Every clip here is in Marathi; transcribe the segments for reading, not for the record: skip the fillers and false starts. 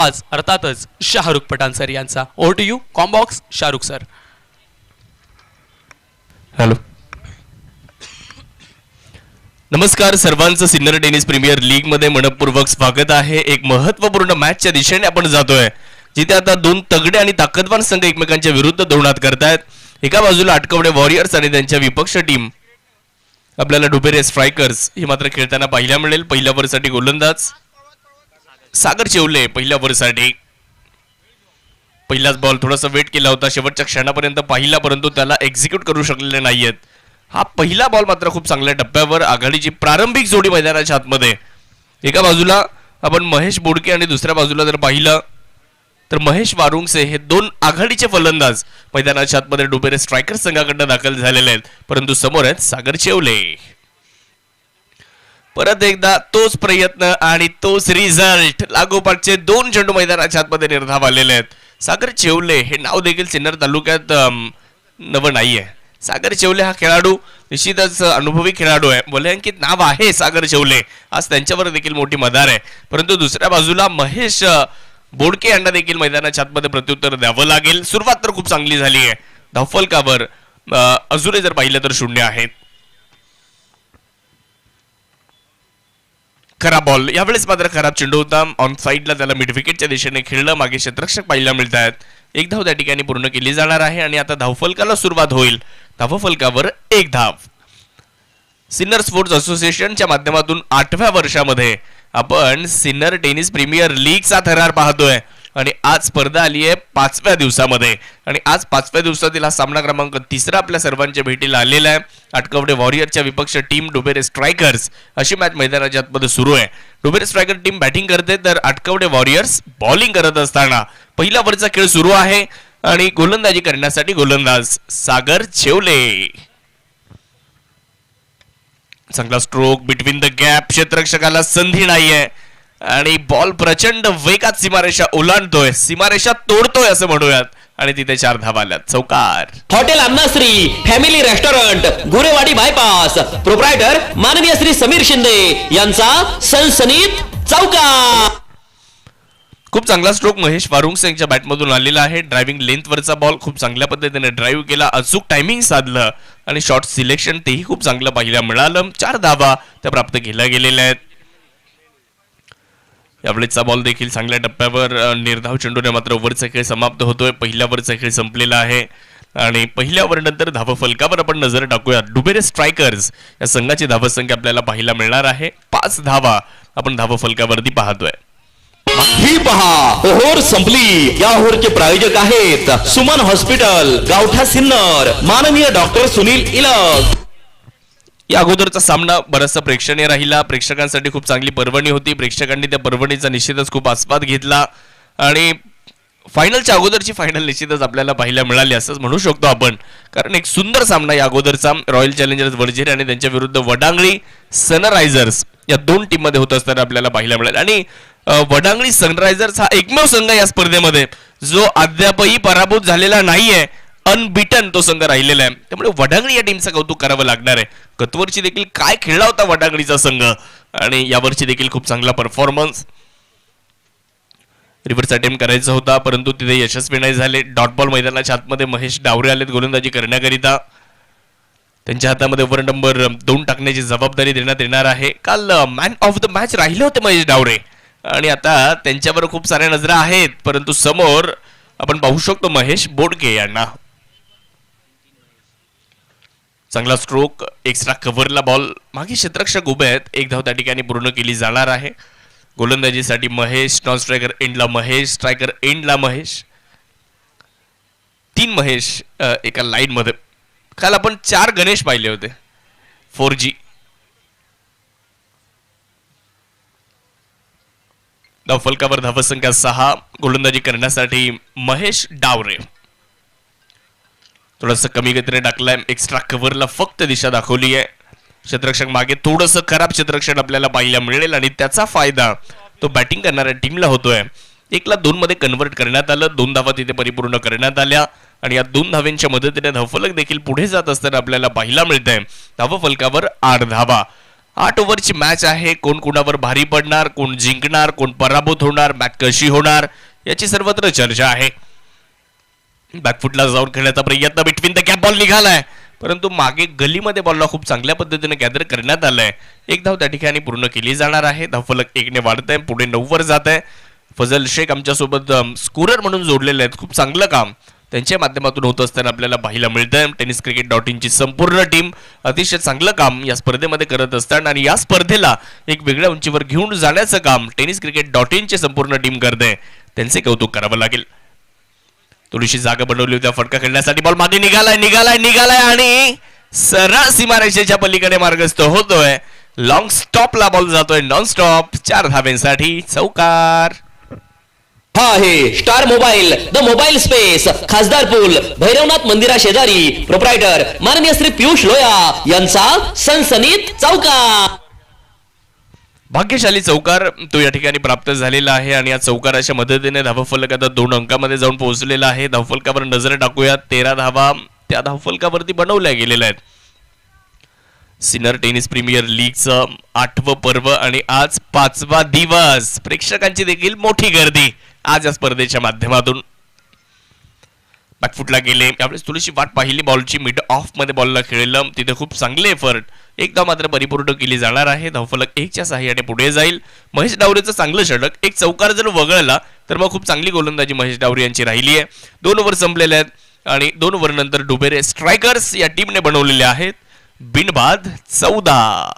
आज अर्थातच शाहरुख पठाण सर यांचा. Over to you commbox Shahrukh sir. Hello, नमस्कार सर्वांचं सिनियर टेनिस प्रीमियर लीग मध्ये मनपूर्वक स्वागत आहे. एक महत्त्वपूर्ण मॅचच्या दिशेने आपण जातोय, जिथे आता दोन तगडे आणि ताकदवान संघ एकमेकांच्या विरुद्ध धोरणात करतायत. एका बाजूला आटकवडे वॉरियर्स आणि त्यांच्या विपक्ष टीम आपल्याला डुबेरे स्ट्रायकर्स ही मात्र खेळताना पाहायला मिळेल. पहिल्या ओव्हरसाठी गोलंदाज सागर चेवले. पहिल्या ओव्हरसाठी पहिलाच बॉल थोडासा वेट केला होता, शेवटच्या क्षणापर्यंत पाहिला, परंतु त्याला एक्झिक्यूट करू शकलेले नाहीयेत. हा पहिला बॉल मात्र खूप चांगल्या टप्प्यावर आघाडीची प्रारंभिक जोडी मैदानाच्या आतमध्ये. एका बाजूला आपण महेश बोडके आणि दुसऱ्या बाजूला जर पाहिलं तर महेश वारुंगसे हे दोन आघाडीचे फलंदाज मैदानाच्या आतमध्ये डुबेरे स्ट्रायकर्स संघाकडनं दाखल झालेले आहेत, परंतु समोर आहेत सागर चेवले. परत एकदा तोच प्रयत्न आणि तोच रिझल्ट. लागोपाठचे दोन चेंडू मैदानाच्या आतमध्ये निर्धाव आलेले आहेत. सागर चेवले हे नाव देखील सिन्नर तालुक्यात नवं नाहीये. सागर चेवले हा खेळाडू निश्चितच अनुभवी खेळाडू आहे. बोलयांकित नाव आहे सागर चेवले, आज त्यांच्यावर देखील मोठी मदार आहे. परंतु दुसऱ्या बाजूला महेश बोडके यांना देखील मैदानाच्या आतमध्ये प्रत्युत्तर द्यावं लागेल. सुरुवात तर खूप चांगली झाली आहे. धावफलकावर अजूनही जर पाहिलं तर 0 आहेत. खराब बॉल, यावेळेस मात्र खराब चेंडू होता. ऑन साईडला त्याला मिड विकेटच्या दिशेने खेळलं. मागे क्षेत्ररक्षक पाहायला मिळत आहेत. एक धाव त्या ठिकाणी पूर्ण केली जाणार आहे आणि आता धावफलकाला सुरुवात होईल. धावफलकावर 1 धाव. सिन्नर स्पोर्ट्स असोसिएशनच्या माध्यमातून 8व्या वर्षामध्ये आपण सिन्नर टेनिस प्रीमियर लीगचा थरार पाहतोय आणि आज स्पर्धा आली आहे 5व्या दिवसामध्ये. आणि आज 5व्या दिवसातील हा सामना क्रमांक 3 आपल्या सर्वांच्या भेटीला आलेला आहे. आटकवडे वॉरियरच्या विपक्ष टीम डुबेरे स्ट्रायकर्स अशी मॅच मैदानाच्या आतमध्ये सुरू आहे. डुबेरे स्ट्रायकर टीम बॅटिंग करते तर आटकवडे वॉरियर्स बॉलिंग करत असताना पहिला ओव्हरचा खेळ सुरू आहे आणि गोलंदाजी करण्यासाठी गोलंदाज सागर चेवले. चांगला स्ट्रोक बिटवीन द गॅप, क्षेत्ररक्षकाला संधी नाहीये आणि बॉल प्रचंड वेगात सीमारेषा ओलांडतोय, सीमारेषा तोडतोय असं म्हणूयात आणि तिथे 4 धावा आल्यात. चौकार. Hotel Annashri family restaurant Gurewadi bypass proprietor माननीय श्री समीर शिंदे यांचा सनसनीत चौकार. खूप चांगला स्ट्रोक महेश वारुंगसे यांच्या बॅटमधून आलेला आहे. ड्रायव्हिंग लेंथवरचा बॉल खूप चांगल्या पद्धतीने ड्राईव्ह केला, अचूक टायमिंग साधलं आणि शॉट सिलेक्शन तेही खूप चांगलं पाहायला मिळालं. 4 धावा त्या प्राप्त केल्या गेलेल्या आहेत. यावेळेचा बॉल देखील चांगल्या टप्प्यावर निर्धाव चेंडूने मात्र ओव्हरचा खेळ समाप्त होतोय. पहिल्या ओव्हरचा खेळ संपलेला आहे आणि पहिल्या ओव्हरनंतर धावफलकावर आपण नजर टाकूया. डुबेरे स्ट्रायकर्स या संघाची धावसंख्या आपल्याला पाहायला मिळणार आहे. 5 धावा आपण धावफलकावरती पाहतोय. ही पहा ओव्हर संपली. या ओव्हरचे प्रायोजक आहेत सुमन हॉस्पिटल, गावठा सिन्नर, माननीय डॉक्टर सुनील इलग. या अगोदरचा सामना बराचसा प्रेक्षणीय राहिला. प्रेक्षकांसाठी खूप चांगली पर्वणी होती. प्रेक्षकांनी त्या पर्वणीचा निश्चितच खूप आस्वाद घेतला आणि फायनलच्या अगोदरची फायनल निश्चितच आपल्याला पाहायला मिळाली असंच म्हणू शकतो आपण, कारण एक सुंदर सामना या अगोदरचा रॉयल चॅलेंजर्स वडझिरे आणि त्यांच्या विरुद्ध वडांगळी सनरायझर्स या दोन टीम मध्ये होत असताना आपल्याला पाहायला मिळाल. आणि वडांगळी सनरायझर्स हा एकमेव संघ या स्पर्धेमध्ये जो अद्यापही पराभूत झालेला नाहीये. अनबिटन तो संघ राहिलेला आहे. त्यामुळे वडांगळी या टीमचं कौतुक करावं लागणार आहे. गतवर्षी देखील काय खेळला होता वडांगळीचा संघ आणि यावर्षी देखील खूप चांगला परफॉर्मन्स. रिव्हर्स अटेम्प्ट करायचा होता परंतु तिथे यशस्वी नाही झाले. डॉट बॉल मैदानाच्या आतमध्ये महेश डावरे आलेत गोलंदाजी करण्याकरिता. त्यांच्या हातामध्ये ओव्हर नंबर 2 टाकण्याची जबाबदारी देण्यात येणार आहे. काल मॅन ऑफ द मॅच राहिले होते महेश डावरे आणि आता त्यांच्यावर खूप साऱ्या नजरा आहेत, परंतु समोर आपण पाहू शकतो महेश बोडके यांना. चांगला स्ट्रोक, एक्स्ट्रा कव्हरला बॉल, मागे क्षेत्ररक्षक उभे आहेत. 1 धाव त्या ठिकाणी पूर्ण केली जाणार आहे. गोलंदाजीसाठी महेश, नॉन स्ट्रायकर एंडला महेश, स्ट्रायकर एंडला महेश. 3 महेश एका लाईन मध्ये. काल आपण 4 गणेश पाहिले होते 4G. धावफलकावर धावसंख्या 6. गोलंदाजी करण्यासाठी महेश डावरे. थोडस कमी गतीने टाकलाय. एक्स्ट्रा कव्हरला फक्त दिशा दाखवली आहे. क्षेत्ररक्षक मागे थोडस खराब क्षेत्ररक्षण आपल्याला पाहायला मिळेल आणि त्याचा फायदा तो बॅटिंग करणाऱ्या टीमला होतोय. 1ला 2 मध्ये कन्व्हर्ट करण्यात आलं. 2 धावा तिथे परिपूर्ण करण्यात आल्या आणि या 2 धावांच्या मदतीने धावफलक देखील पुढे जात असताना आपल्याला पाहायला मिळतंय. धावफलकावर 8 धावा. 8 ओव्हरची मॅच आहे. कोण कुणावर भारी पडणार, कोण जिंकणार, कोण पराभूत होणार, मॅच कशी होणार याची सर्वत्र चर्चा आहे. बॅकफुटला जाऊन खेळण्याचा प्रयत्न बिटवीन द गॅप बॉल निघालाय, परंतु मागे गलीमध्ये बॉलला खूप चांगल्या पद्धतीने गॅदर करण्यात आलंय. एक धाव त्या ठिकाणी पूर्ण केली जाणार आहे. धावफलक 1 ने वाढत आहे, पुढे 9 वर जात आहे. फजल शेख आमच्यासोबत स्कोरर म्हणून जोडलेले आहेत. खूप चांगलं काम त्यांच्या माध्यमातून होत असताना आपल्याला पाहायला मिळतंय. टेनिस क्रिकेट .in ची संपूर्ण टीम अतिशय चांगलं काम या स्पर्धेमध्ये करत असताना आणि या स्पर्धेला एक वेगळ्या उंचीवर घेऊन जाण्याचं काम टेनिस क्रिकेट .in ची संपूर्ण टीम करते. त्यांचे कौतुक करावं लागेल. थोडीशी जागा बनवली होती फटका खेळण्यासाठी. बॉल मागे निघालाय आणि सरळ सीमारेषेच्या पलीकडे मार्गस्थ होतोय. लॉंग स्टॉपला बॉल जातोय नॉन स्टॉप. 4 धावेंसाठी चौकार. हा आहे star mobile, the mobile space, खासदार पूल, भैरवनाथ मंदिरा शेजारी. प्रोप्रायटर माननीय श्री पियुष लोया यांचा सनसनीत चौकार. भाग्यशाली चौकार तो या ठिकाणी प्राप्त झालेला आहे आणि या चौकाराच्या मदतीने धावफलक आता 2 अंकामध्ये जाऊन पोहोचलेला आहे. धावफलकावर नजर टाकूया. 13 धावा त्या धावफलकावरती बनवल्या गेलेल्या आहेत. सिनियर टेनिस प्रीमियर लीगचं 8वं पर्व आणि आज 5वा दिवस. प्रेक्षकांची देखील मोठी गर्दी आज या स्पर्धेच्या माध्यमातून. बॅकफुटला गेले, यावेळेस थोडीशी वाट पाहिली बॉलची. मिड ऑफ मध्ये बॉलला खेळलं, तिथे खूप चांगले एफर्ट. एक धाव मात्र परिपूर्ण केली जाणार आहे. धावफलक 1 च्या सहाय्याने पुढे जाईल. महेश डावरेचं चांगलं षटक. एक चौकार जर वगळला तर मग खूप चांगली गोलंदाजी महेश डावरे यांची राहिली आहे. 2 ओव्हर संपलेले आहेत आणि 2 ओव्हर नंतर डुबेरे स्ट्रायकर्स या टीमने बनवलेले आहेत. बिनबाद 14.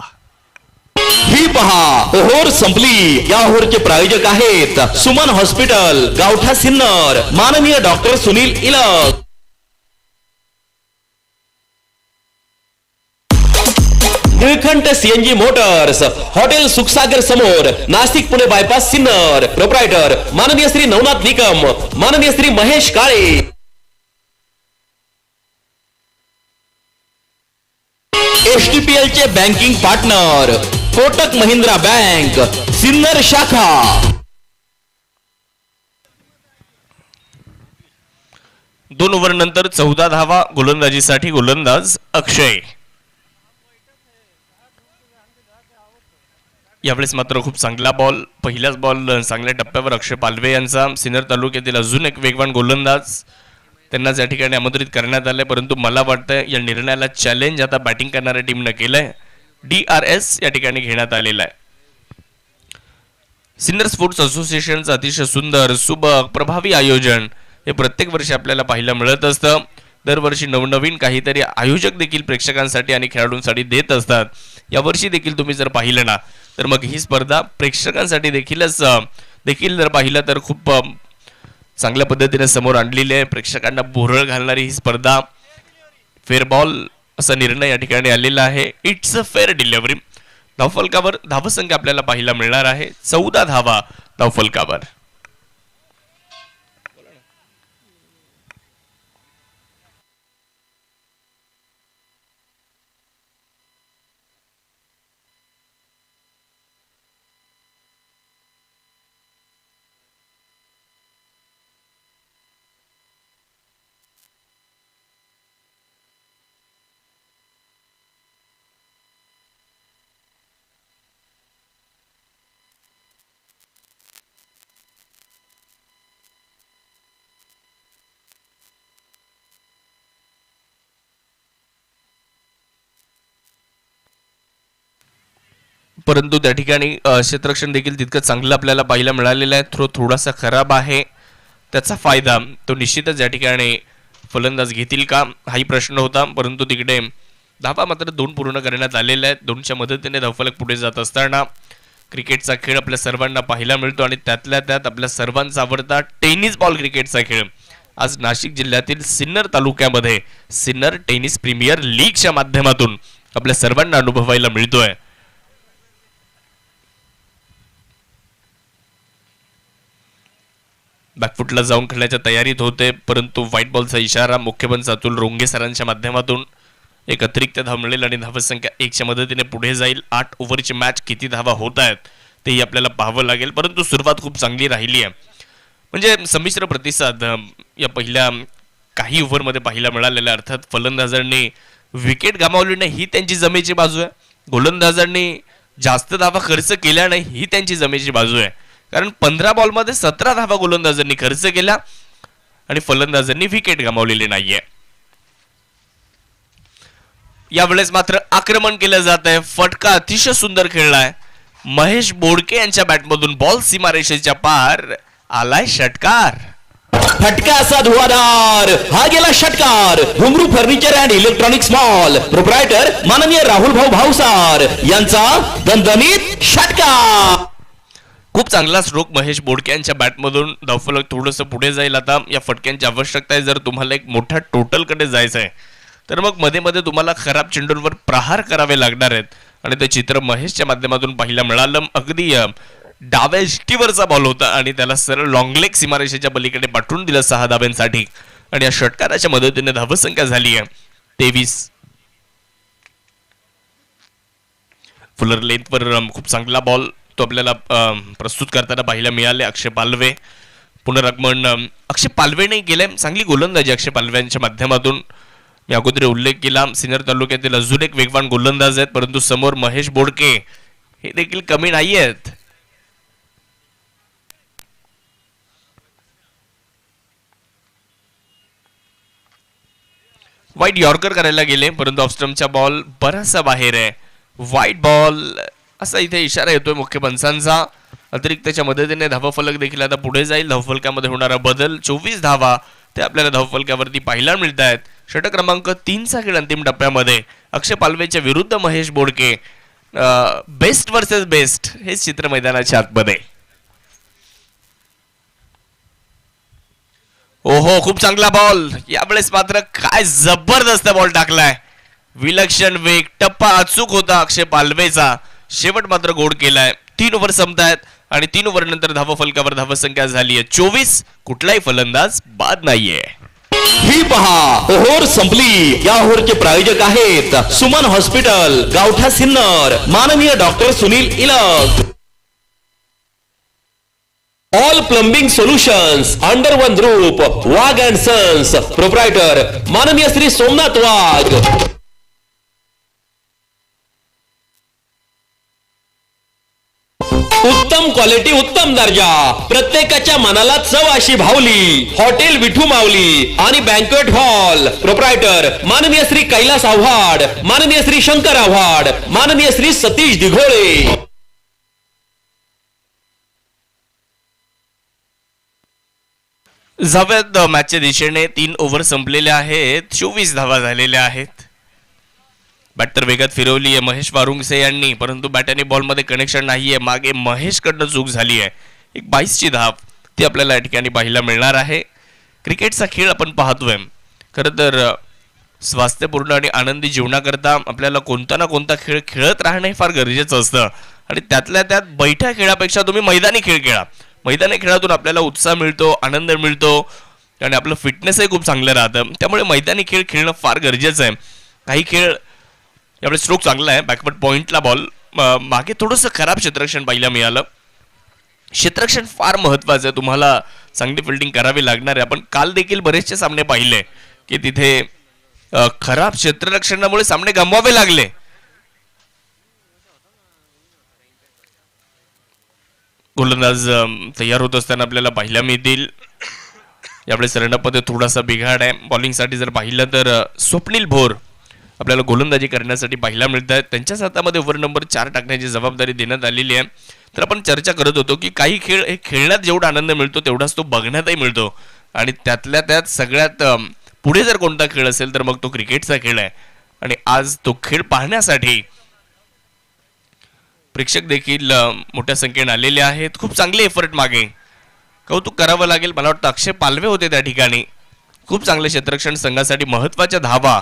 ही पहा ओहोर संपली. या ओहोरचे प्रायोजक आहेत सुमन हॉस्पिटल, गावठा सिन्नर, माननीय doctor Sunil Ilag. Nilkanth CNG motors, hotel Sukhsagar समोर, नाशिक पुणे बायपास सिन्नर. प्रोप्रायटर माननीय श्री नवनाथ निकम, माननीय श्री महेश काळे. एचटीपीएल चे banking partner Kotak Mahindra bank, Sinnar शाखा. 2 ओव्हर नंतर 14 धावा. गोलंदाजीसाठी गोलंदाज अक्षय. यावेळेस मात्र खूप चांगला बॉल. पहिल्याच बॉल चांगल्या टप्प्यावर अक्षय पालवे यांचा. सिन्नर तालुक्यातील अजून एक वेगवान गोलंदाज त्यांना या ठिकाणी आमंत्रित करण्यात आले, परंतु मला वाटतं या निर्णयाला चॅलेंज आता बॅटिंग करणाऱ्या टीमनं केलंय. DRS या ठिकाणी घेण्यात आलेला आहे. सिन्नर स्पोर्ट्स असोसिएशनचं अतिशय सुंदर, सुबक, प्रभावी आयोजन हे प्रत्येक वर्षी आपल्याला पाहायला मिळत असतं. दरवर्षी नवनवीन काहीतरी आयोजक देखील प्रेक्षकांसाठी आणि खेळाडूंसाठी देत असतात. यावर्षी देखील तुम्ही जर पाहिलं ना तर मग ही स्पर्धा प्रेक्षकांसाठी देखील जर पाहिलं तर खूप चांगल्या पद्धतीने समोर आणलेली आहे. प्रेक्षकांना भुरळ घालणारी ही स्पर्धा. फेअर बॉल असा निर्णय या ठिकाणी आलेला आहे. It's a fair delivery. धावफलकावर धावसंख्या आपल्याला पाहायला मिळणार आहे 14 धावा धावफलकावर. परंतु त्या ठिकाणी क्षेत्ररक्षण देखील तितकं चांगलं आपल्याला पाहायला मिळालेलं आहे. थ्रो थोडासा खराब आहे, त्याचा फायदा तो निश्चितच या ठिकाणी फलंदाज घेतील का हाही प्रश्न होता. परंतु तिकडे धावा मात्र 2 पूर्ण करण्यात आलेल्या आहेत. 2च्या मदतीने धावफलक पुढे जात असताना क्रिकेटचा खेळ आपल्या सर्वांना पाहायला मिळतो आणि त्यातल्या त्यात आपल्या सर्वांचा आवडता टेनिस बॉल क्रिकेटचा खेळ आज नाशिक जिल्ह्यातील सिन्नर तालुक्यामध्ये सिन्नर टेनिस प्रीमियर लीगच्या माध्यमातून आपल्या सर्वांना अनुभवायला मिळतोय. बॅकफुटला जाऊन खेळण्याच्या तयारीत होते, परंतु व्हाईट बॉलचा इशारा मुख्यपंच अतुल रोंगे सरांच्या माध्यमातून एक अतिरिक्त धाव मिळेल आणि धावसंख्या 1च्या मदतीने पुढे जाईल. 8 ओव्हरची मॅच किती धावा होत आहेत तेही आपल्याला पाहावं लागेल, परंतु सुरुवात खूप चांगली राहिली आहे. म्हणजे संमिश्र प्रतिसाद या पहिल्या काही ओव्हरमध्ये पाहायला मिळालेला. अर्थात फलंदाजांनी विकेट गमावली नाही ही त्यांची जमेची बाजू आहे. गोलंदाजांनी जास्त धावा खर्च केल्या नाही ही त्यांची जमेची बाजू आहे. कारण 15 बॉलमध्ये 17 धावा गोलंदाजांनी खर्च केल्या आणि फलंदाजांनी विकेट गमावलेली नाहीये. यावेळेस मात्र आक्रमण केलं जात आहे. फटका अतिशय सुंदर खेळलाय महेश बोडके यांच्या बॅटमधून. बॉल सीमारेषेच्या पार आलाय षटकार. फटका असा धुवाधार, हा गेला षटकार. घुंगरू furniture and electronics mall proprietor माननीय राहुल भाऊ भावसार यांचा दणदणीत षटकार. खूप चांगला स्ट्रोक महेश बोडके यांच्या बॅटमधून. धावफलक थोडंसं पुढे जाईल आता. या फटक्यांची आवश्यकता आहे जर तुम्हाला एक मोठ्या टोटलकडे जायचं आहे तर मग मध्ये मध्ये तुम्हाला खराब चेंडूंवर प्रहार करावे लागणार आहेत आणि ते चित्र महेशच्या माध्यमातून पाहायला मिळालं. अगदी डाव्या इष्टीवरचा बॉल होता आणि त्याला सरळ लॉंग लेग सीमारेषेच्या पलीकडे पाठवून दिलं 6 धाब्यांसाठी आणि या षटकाराच्या मदतीने धावसंख्या झाली आहे 23. फुलर लेंथवर खूप चांगला बॉल तो आपल्याला प्रस्तुत करताना पाहायला मिळाले. अक्षय पालवे पुनरागमन अक्षय पालवेने केलंय. चांगली गोलंदाजी अक्षय पालव्यांच्या माध्यमातून. मी अगोदर उल्लेख केला सिन्नर तालुक्यातील अजून एक वेगवान गोलंदाज आहेत परंतु समोर महेश बोडके हे देखील कमी नाही आहेत. वाईट यॉर्कर करायला गेले परंतु ऑफस्टम्पचा बॉल बराचसा बाहेर आहे. वाईट बॉल असा इथे इशारा येतोय मुख्य पंचांचा. अतिरिक्तच्या मदतीने धावफलक देखील आता पुढे जाईल. धावफलकामध्ये होणारा बदल 24 धावा ते आपल्याला धावफलकावरती पाहायला मिळत आहेत. षटक क्रमांक 3चा खेळ अंतिम टप्प्यामध्ये. अक्षय पालवेच्या विरुद्ध महेश बोडके. बेस्ट वर्सेस बेस्ट हेच चित्र मैदानाच्या आतमध्ये. ओहो खूप चांगला बॉल. यावेळेस मात्र काय जबरदस्त बॉल टाकलाय. विलक्षण वेग टप्पा अचूक होता अक्षय पालवेचा. शेवट मात्र गोड केलाय. 3 ओव्हर संपतायत आणि 3 ओव्हर नंतर धावफलकावर धावसंख्या झाली आहे 24. कुठलाही फलंदाज बाद नाहीये. ही पहा ओव्हर संपली. या ओव्हरचे प्रायोजक आहेत सुमन हॉस्पिटल गावठा सिन्नर माननीय doctor Sunil Ilag. All plumbing solutions under one group Wagh and sons proprietor माननीय श्री सोमनाथ वाघ. उत्तम क्वालिटी उत्तम दर्जा प्रत्येकाच्या मनाला चव अशी भावली. हॉटेल विठू माऊली आणि बँक्वेट हॉल प्रोप्रायटर माननीय श्री कैलास आव्हाड माननीय श्री शंकर आव्हाड माननीय श्री सतीश दिघोळे. जाऊयात मॅचच्या दिशेने. 3 ओव्हर संपलेले आहेत 24 धावा झालेल्या आहेत. बॅट तर वेगात फिरवली आहे महेश वारुंगसे यांनी परंतु बॅट आणि बॉलमध्ये कनेक्शन नाहीये. मागे महेशकडनं चूक झाली आहे. एक 22ची धाव ती आपल्याला या ठिकाणी पाहायला मिळणार आहे. क्रिकेटचा खेळ आपण पाहतोय. खरं तर स्वास्थ्यपूर्ण आणि आनंदी जीवनाकरता आपल्याला कोणता ना कोणता खेळ खेळत राहणं हे फार गरजेचं असतं आणि त्यातल्या त्यात बैठ्या खेळापेक्षा तुम्ही मैदानी खेळ खेळा. मैदानी खेळातून आपल्याला उत्साह मिळतो आनंद मिळतो आणि आपलं फिटनेसही खूप चांगलं राहतं. त्यामुळे मैदानी खेळ खेळणं फार गरजेचं आहे. काही खेळ यावेळी स्ट्रोक चांगला आहे. बॅकवर्ड पॉइंटला बॉल मागे थोडंसं खराब क्षेत्ररक्षण पाहायला मिळालं. क्षेत्ररक्षण फार महत्वाचं आहे. तुम्हाला चांगली फिल्डिंग करावी लागणार आहे. आपण काल देखील बरेचसे सामने पाहिले की तिथे खराब क्षेत्ररक्षणामुळे सामने गमवावे लागले. गोलंदाज तयार होत असताना आपल्याला पाहायला मिळतील. यावेळेस रनअपमध्ये थोडासा बिघाड आहे. बॉलिंगसाठी जर पाहिलं तर स्वप्नील भोर आपल्याला गोलंदाजी करण्यासाठी पाहायला मिळत आहेत. त्यांच्याच हातामध्ये ओव्हर नंबर 4 टाकण्याची जबाबदारी देण्यात आलेली आहे. तर आपण चर्चा करत होतो की काही खेळ हे खेळण्यात जेवढा आनंद मिळतो तेवढाच तो बघण्यातही मिळतो आणि त्यातल्या त्यात सगळ्यात पुढे जर कोणता खेळ असेल तर मग तो क्रिकेटचा खेळ आहे. आणि आज तो खेळ पाहण्यासाठी प्रेक्षक देखील मोठ्या संख्येने आलेले आहेत. खूप चांगले एफर्ट मागे कौतुक करावं लागेल. मला वाटतं अक्षय पालवे होते त्या ठिकाणी. खूप चांगले क्षेत्ररक्षण संघासाठी महत्वाच्या धावा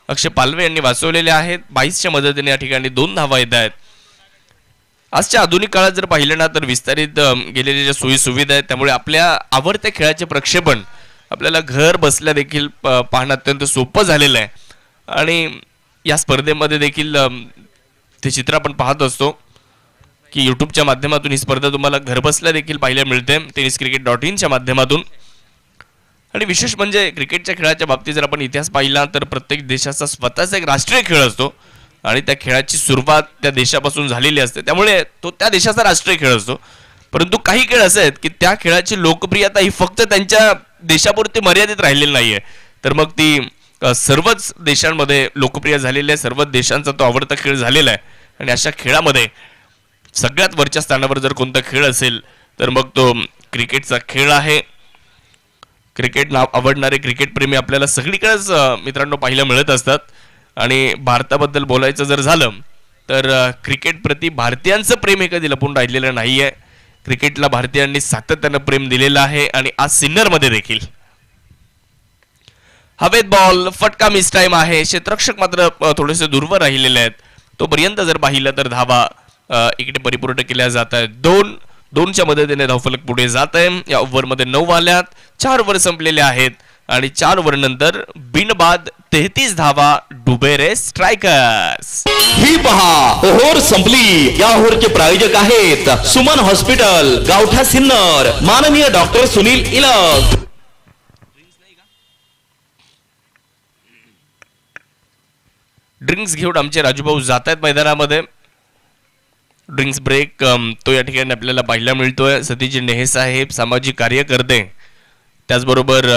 अक्षय पालवे यांनी वाचवलेल्या आहेत. 22च्या मदतीने या ठिकाणी 2 धावा येत आहेत. आजच्या आधुनिक काळात जर पाहिलं ना तर विस्तारित गेलेल्या ज्या सोयी सुविधा आहेत त्यामुळे आपल्या आवडत्या खेळाचे प्रक्षेपण आपल्याला घर बसल्या देखील पाहणं अत्यंत सोपं झालेलं आहे. आणि या स्पर्धेमध्ये देखील ते चित्र आपण पाहत असतो की यूट्यूबच्या माध्यमातून ही स्पर्धा तुम्हाला घरबसल्या देखील पाहायला मिळते tenniscricket.in च्या माध्यमातून. आणि विशेष म्हणजे क्रिकेटच्या खेळाच्या बाबतीत जर आपण इतिहास पाहिला तर प्रत्येक देशाचा स्वतःचा एक राष्ट्रीय खेळ असतो आणि त्या खेळाची सुरुवात त्या देशापासून झालेली असते, त्यामुळे तो त्या देशाचा राष्ट्रीय खेळ असतो. परंतु काही खेळ असे आहेत की त्या खेळाची लोकप्रियता ही फक्त त्यांच्या देशापुरती मर्यादित राहिलेली नाहीये, तर मग ती सर्वच देशांमध्ये लोकप्रिय झालेली आहे. सर्वच देशांचा तो आवडता खेळ झालेला आहे. आणि अशा खेळामध्ये सगळ्यात वरच्या स्थानावर जर कोणता खेळ असेल तर मग तो क्रिकेटचा खेळ आहे. क्रिकेट आवडणारे क्रिकेट प्रेमी आपल्याला सगळीकडेच मित्रांनो पाहायला मिळत असतात. आणि भारताबद्दल बोलायचं जर झालं तर क्रिकेट प्रति भारतीयांचं प्रेम हे कधी लपून राहिलेलं नाहीये. क्रिकेटला भारतीयांनी सातत्यानं प्रेम दिलेलं आहे आणि आज सिन्नरमध्ये देखील. हवेत बॉल, फटका मिस टाइम आहे. क्षेत्ररक्षक मात्र थोडेसे दूरवर राहिलेले आहेत. तोपर्यंत जर पाहिलं तर धावा इकडे परिपूर्ण केल्या जात आहेत. दोनच्या मदतीने धावफलक पुढे जात आहे. या ओव्हरमध्ये 9 आल्यात, 4 ओव्हर संपलेले आहेत आणि 4 ओव्हर नंतर बिनबाद 33 धावा. डुबेरे स्ट्रायकर्स. ही पहा ओव्हर संपली. या ओव्हरचे प्रायोजक आहेत सुमन हॉस्पिटल, गावठा सिन्नर, माननीय डॉक्टर सुनील इलक. ड्रिंक्स घेऊन आमचे राजूभाऊ जात आहेत मैदानामध्ये. ड्रिंक्स ब्रेक तो या ठिकाणी आपल्याला पाहायला मिळतोय. सतीश नेहे साहेब सामाजिक कार्यकर्ते, त्याचबरोबर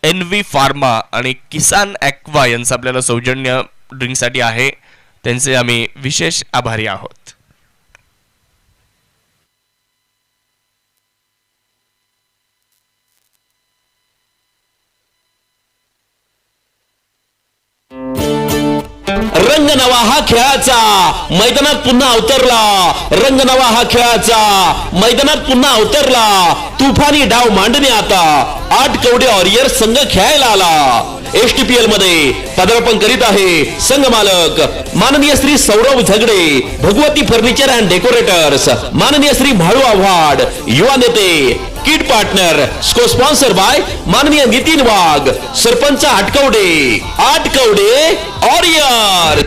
NV फार्मा आणि किसान ॲक्वा यांचं आपल्याला सौजन्य ड्रिंकसाठी आहे, त्यांचे आम्ही विशेष आभारी आहोत. रंग नवा हा खेळाचा मैदानात पुन्हा अवतरला. रंग नवा हा खेळाचा मैदानात पुन्हा अवतरला. तुफानी डाव मांडणे आता 8 कवडे वॉरियर संघ खेळायला आला. STPL मध्ये पदार्पण करीत आहे संघ मालक माननीय श्री सौरभ झगडे, भगवती फर्निचर अँड डेकोरेटर्स, माननीय श्री म्हाळू आव्हाड, युवा नेते, किट पार्टनर, स्पॉन्सर बाय माननीय नितीन वाघ, सरपंच 8 कवडे वॉरियर.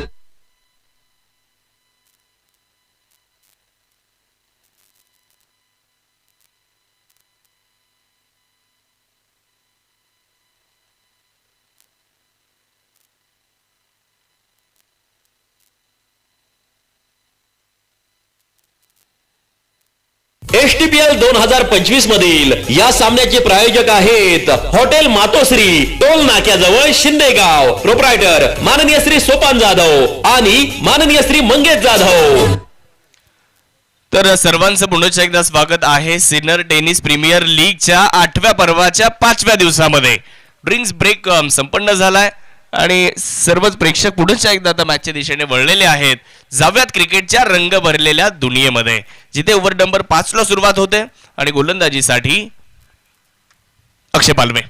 STPL 2025 मधील या सामन्याचे प्रायोजक आहेत हॉटेल मातोश्री, टोल नाक्याजवळ शिंदेगाव, प्रोप्रायटर माननीय श्री सोपान जाधव आणि माननीय श्री मंगेश जाधव. तर सर्वांचं पुन्हा एकदा स्वागत आहे सिन्नर टेनिस प्रीमियर लीगच्या 8व्या पर्वाच्या 5व्या दिवसामध्ये. ड्रिंक्स ब्रेक संपन्न झालाय आणि सर्वच प्रेक्षक पुढच्या एकदा आता मॅचच्या दिशेने वळलेले आहेत. जाव्यात क्रिकेटच्या रंग भरलेल्या दुनियेमध्ये, जिथे ओव्हर नंबर 5 ला सुरुवात होते आणि गोलंदाजीसाठी अक्षय पालवे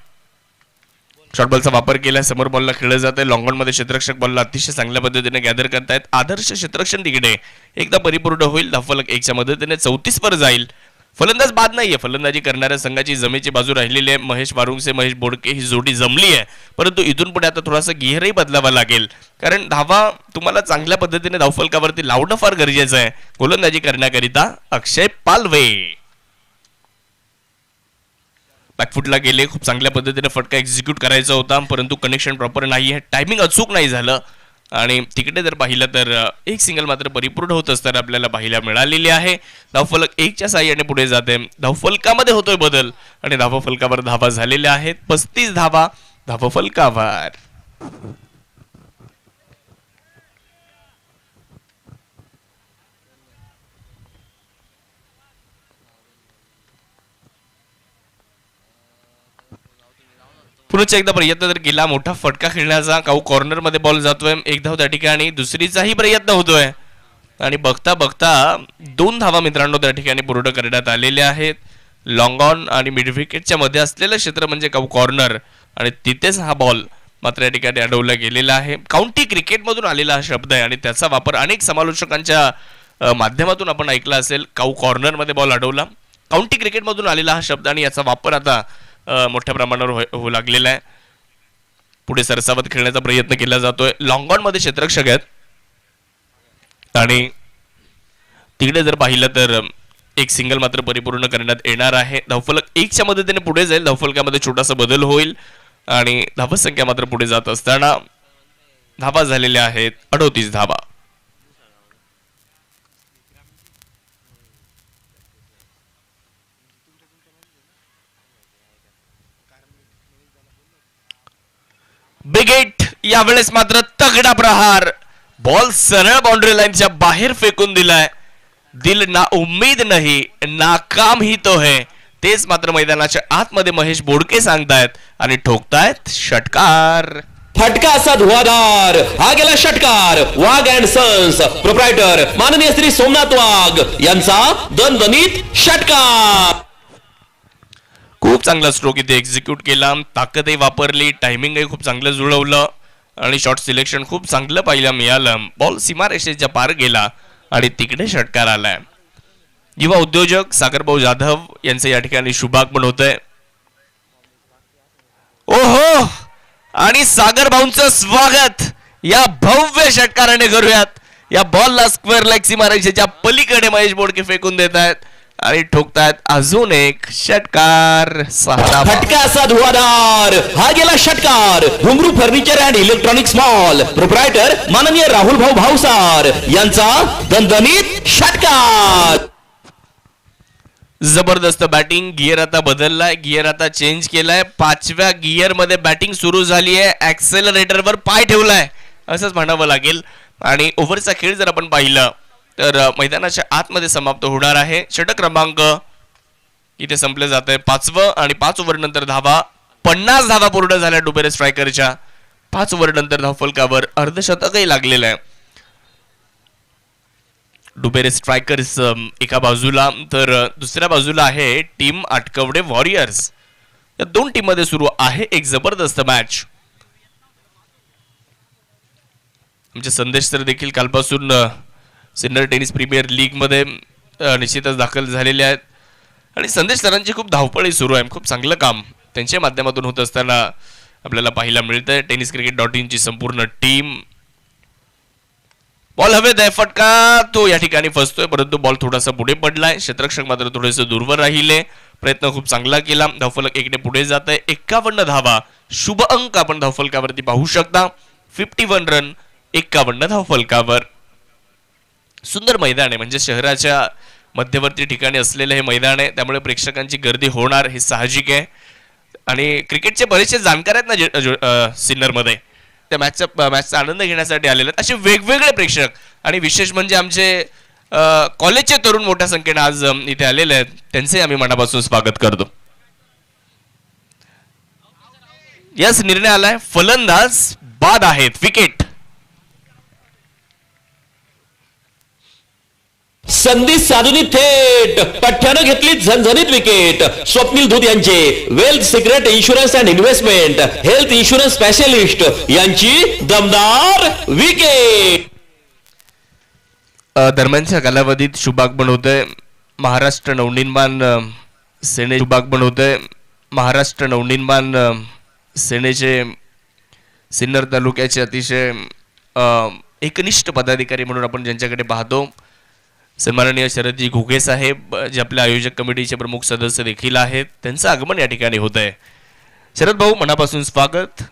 शॉर्ट बॉलचा वापर केला. समोर बॉलला खेळलं जाते. लॉंग ऑन मध्ये क्षेत्ररक्षक बॉलला अतिशय चांगल्या पद्धतीने गॅदर करतायत. आदर्श क्षेत्ररक्षण तिकडे एकदा परिपूर्ण होईल. धावफलक 1 च्या मदतीने 34 वर जाईल. फलंदाज बाद नाहीये. फलंदाजी करणाऱ्या संघाची जमेची बाजू राहिलेली आहे. महेश वारुंगसे, महेश बोडके ही जोडी जमली आहे, परंतु इथून पुढे आता थोडासा गिअरही बदलावा लागेल, कारण धावा तुम्हाला चांगल्या पद्धतीने धावफलकावरती लावणं फार गरजेचं आहे. गोलंदाजी करण्याकरिता अक्षय पालवे बॅकफुटला गेले. खूप चांगल्या पद्धतीने फटका एक्झिक्यूट करायचा होता, परंतु कनेक्शन प्रॉपर नाहीये. टायमिंग अचूक नाही झालं आणि तिकडे जर पाहिलं तर एक सिंगल मात्र परिपूर्ण होत असताना आपल्याला पाहायला मिळालेली आहे. धावफलक 1 च्या साहाय्याने पुढे जाते. धावफलकामध्ये होतोय बदल आणि धावफलकावर धावा झालेल्या आहेत. 35 धावा धावफलकावर. पुन्हा एकदा प्रयत्न जर केला मोठा फटका खेळण्याचा. काऊ कॉर्नर मध्ये बॉल जातोय. 1 धाव त्या ठिकाणी. दुसरीचाही प्रयत्न होतोय आणि बघता बघता 2 धावा मित्रांनो त्या ठिकाणी पूर्ण करण्यात आलेल्या आहेत. लॉंग ऑन आणि मिड विकेटच्या मध्ये असलेलं क्षेत्र म्हणजे काऊ कॉर्नर आणि तिथेच हा बॉल मात्र या ठिकाणी अडवला गेलेला आहे. काउंटी क्रिकेटमधून आलेला हा शब्द आहे आणि त्याचा वापर अनेक समालोचकांच्या माध्यमातून आपण ऐकला असेल. काऊ कॉर्नर मध्ये बॉल अडवला. काउंटी क्रिकेटमधून आलेला हा शब्द आणि याचा वापर आता मोठ्या प्रमाणावर होऊ लागलेला आहे. पुढे सरसावत खेळण्याचा प्रयत्न केला जातोय. लॉंग ऑन मध्ये क्षेत्ररक्षक आहेत आणि तिकडे जर पाहिलं तर एक सिंगल मात्र परिपूर्ण करण्यात येणार आहे. धावफलक 1 च्या मदतीने पुढे जाईल. धावफलकामध्ये छोटासा बदल होईल आणि धावसंख्या मात्र पुढे जात असताना धावा झालेल्या आहेत 38 धावा. बिग हिट, यावेळेस मात्र तगडा प्रहार, बॉल सरळ बाउंड्री लाईनच्या बाहेर फेकून दिलाय. दिल ना उम्मीद नाही नाकाम ही तो है, तेच मात्र मैदानाच्या आतमध्ये महेश बोडके सांगतायत आणि ठोकतायत षटकार. फटका असा धुवाधार, हा गेला षटकार. वाघ अँड सन्स प्रोप्रायटर माननीय श्री सोमनाथ वाघ यांचा दणदणीत षटकार. खूप चांगला स्ट्रोक इथे एक्झिक्यूट केला, ताकदही वापरली, टायमिंगही खूप चांगलं जुळवलं आणि शॉट सिलेक्शन खूप चांगलं पाहायला मिळालं. बॉल सीमारेषेच्या पार गेला आणि तिकडे षटकार आलाय. युवा उद्योजक सागरभाऊ जाधव यांचे या ठिकाणी शुभागमन होतंय. ओहो, आणि सागरभाऊंचं स्वागत या भव्य षटकाराने करूयात. या बॉलला स्क्वेअर लेग सीमारेषेच्या पलीकडे महेश बोडके फेकून देत आहेत आणि ठोकतायत अजून एक षटकार. 6 फटका असा धुवाधार, हा गेला षटकार. घुंगरू furniture and electronics mall proprietor माननीय राहुल भाऊ भावसार यांचा दणदणीत षटकार. जबरदस्त बॅटिंग. गिअर आता बदललाय, गिअर आता चेंज केलाय. 5व्या गिअर मध्ये बॅटिंग सुरू झाली आहे. ऍक्सेलरेटरवर पाय ठेवलाय असंच म्हणावं लागेल. आणि ओव्हरचा खेळ जर आपण पाहिलं तर मैदानाच्या आतमध्ये समाप्त होणार आहे. षटक क्रमांक इथे संपले जात आहे 5वं आणि 5 ओव्हर नंतर धावा 50 धावा पूर्ण झाल्या डुबेरे स्ट्रायकरच्या. 5 ओव्हर नंतर धावफलकावर अर्धशतकही लागलेलं आहे. डुबेरे स्ट्रायकर्स एका बाजूला तर दुसऱ्या बाजूला आहे टीम आटकवडे वॉरियर्स. या दोन टीम मध्ये सुरू आहे एक जबरदस्त मॅच. आमचे संदेश सर देखील कालपासून सिनियर टेनिस प्रीमियर लीग मध्ये निश्चितच दाखल झालेले आहेत आणि संदेश सरांची खूप धावपळी सुरू आहे. खूप चांगलं काम त्यांच्या माध्यमातून होत असताना आपल्याला पाहायला मिळतंय. tenniscricket.in ची संपूर्ण टीम. बॉल हवेत आहे, फटका तो या ठिकाणी फसतोय, परंतु बॉल थोडासा पुढे पडलाय. क्षेत्ररक्षक मात्र थोडेसे दूरवर राहिले. प्रयत्न खूप चांगला केला. धावफलक एकने पुढे जात आहे. 51 धावा शुभ अंक आपण धावफलकावरती पाहू शकता. 51 रन 51 धावफलकावर. सुंदर मैदान आहे, म्हणजे शहराच्या मध्यवर्ती ठिकाणी असलेलं हे मैदान आहे, त्यामुळे प्रेक्षकांची गर्दी होणार हे साहजिक आहे. आणि क्रिकेटचे बरेचसे जाणकार आहेत ना सिन्नर मध्ये, त्या मॅचचा आनंद घेण्यासाठी आलेले आहेत असे वेगवेगळे प्रेक्षक. आणि विशेष म्हणजे आमचे कॉलेजचे तरुण मोठ्या संख्येने आज इथे आलेले आहेत, त्यांचे आम्ही मनापासून स्वागत करतो. याच निर्णय आलाय, फलंदाज बाद आहेत, विकेट. संधी साधूनी थेट पठ्ठ्यानं घेतली झणझणीत विकेट. स्वप्नील धूत यांचे wealth secret insurance and investment health insurance specialist यांची दमदार विकेट. दरम्यानच्या कालावधीत शुभागमन होतंय महाराष्ट्र नवनिर्माण सेने. शुभागमन होतंय महाराष्ट्र नवनिर्माण सेनेचे सिन्नर तालुक्याचे अतिशय एकनिष्ठ पदाधिकारी म्हणून आपण ज्यांच्याकडे पाहतो, सन्माननीय शरदजी घुगे साहेब, जे आपल्या आयोजक कमिटीचे प्रमुख सदस्य देखील आहेत, त्यांचं आगमन या ठिकाणी होत आहे. शरद भाऊ, मनापासून स्वागत.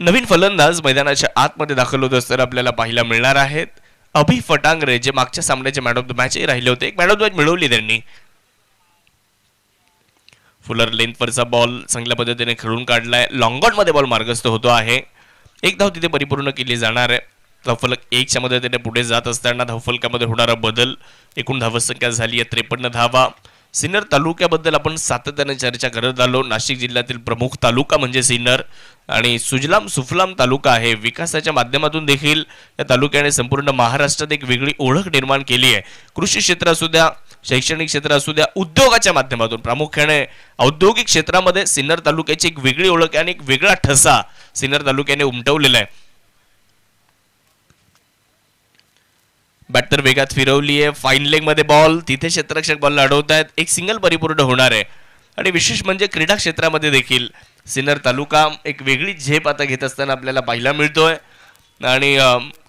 नवीन फलंदाज मैदानाच्या आतमध्ये दाखल होत असताना आपल्याला पाहायला मिळणार आहेत. अभि फटांगरे, जे मागच्या सामन्याचे मॅन ऑफ द मॅचही राहिले होते, एक मॅन ऑफ द मॅच मिळवली त्यांनी. फुलर लेंथवरचा बॉल चांगल्या पद्धतीने खेळून काढलाय. लॉंग ऑन मध्ये बॉल मार्गस्थ होतो आहे. एक धाव तिथे परिपूर्ण केली जाणार आहे. धावफलक 1च्या मदतीने पुढे जात असताना धावफलकामध्ये होणारा बदल. एकूण धावसंख्या झाली आहे 53 धावा. सिन्नर तालुक्याबद्दल आपण सातत्याने चर्चा करत आलो. नाशिक जिल्ह्यातील प्रमुख तालुका म्हणजे सिन्नर आणि सुजलाम सुफलाम तालुका आहे. विकासाच्या माध्यमातून देखील या तालुक्याने संपूर्ण महाराष्ट्रात एक वेगळी ओळख निर्माण केली आहे. कृषी क्षेत्र असू द्या, शैक्षणिक क्षेत्र असू द्या, उद्योगाच्या माध्यमातून प्रामुख्याने औद्योगिक क्षेत्रामध्ये सिन्नर तालुक्याची एक वेगळी ओळख आहे आणि एक वेगळा ठसा सिन्नर तालुक्याने उमटवलेला आहे. बॅटर वेगात फिरवली आहे. फाईन लेग मध्ये बॉल, तिथे क्षेत्ररक्षक बॉल अडवत आहेत. एक सिंगल परिपूर्ण होणार आहे. आणि विशेष म्हणजे क्रीडा क्षेत्रामध्ये देखील सिन्नर तालुका एक वेगळी झेप आता घेत असताना आपल्याला पाहायला मिळतोय. आणि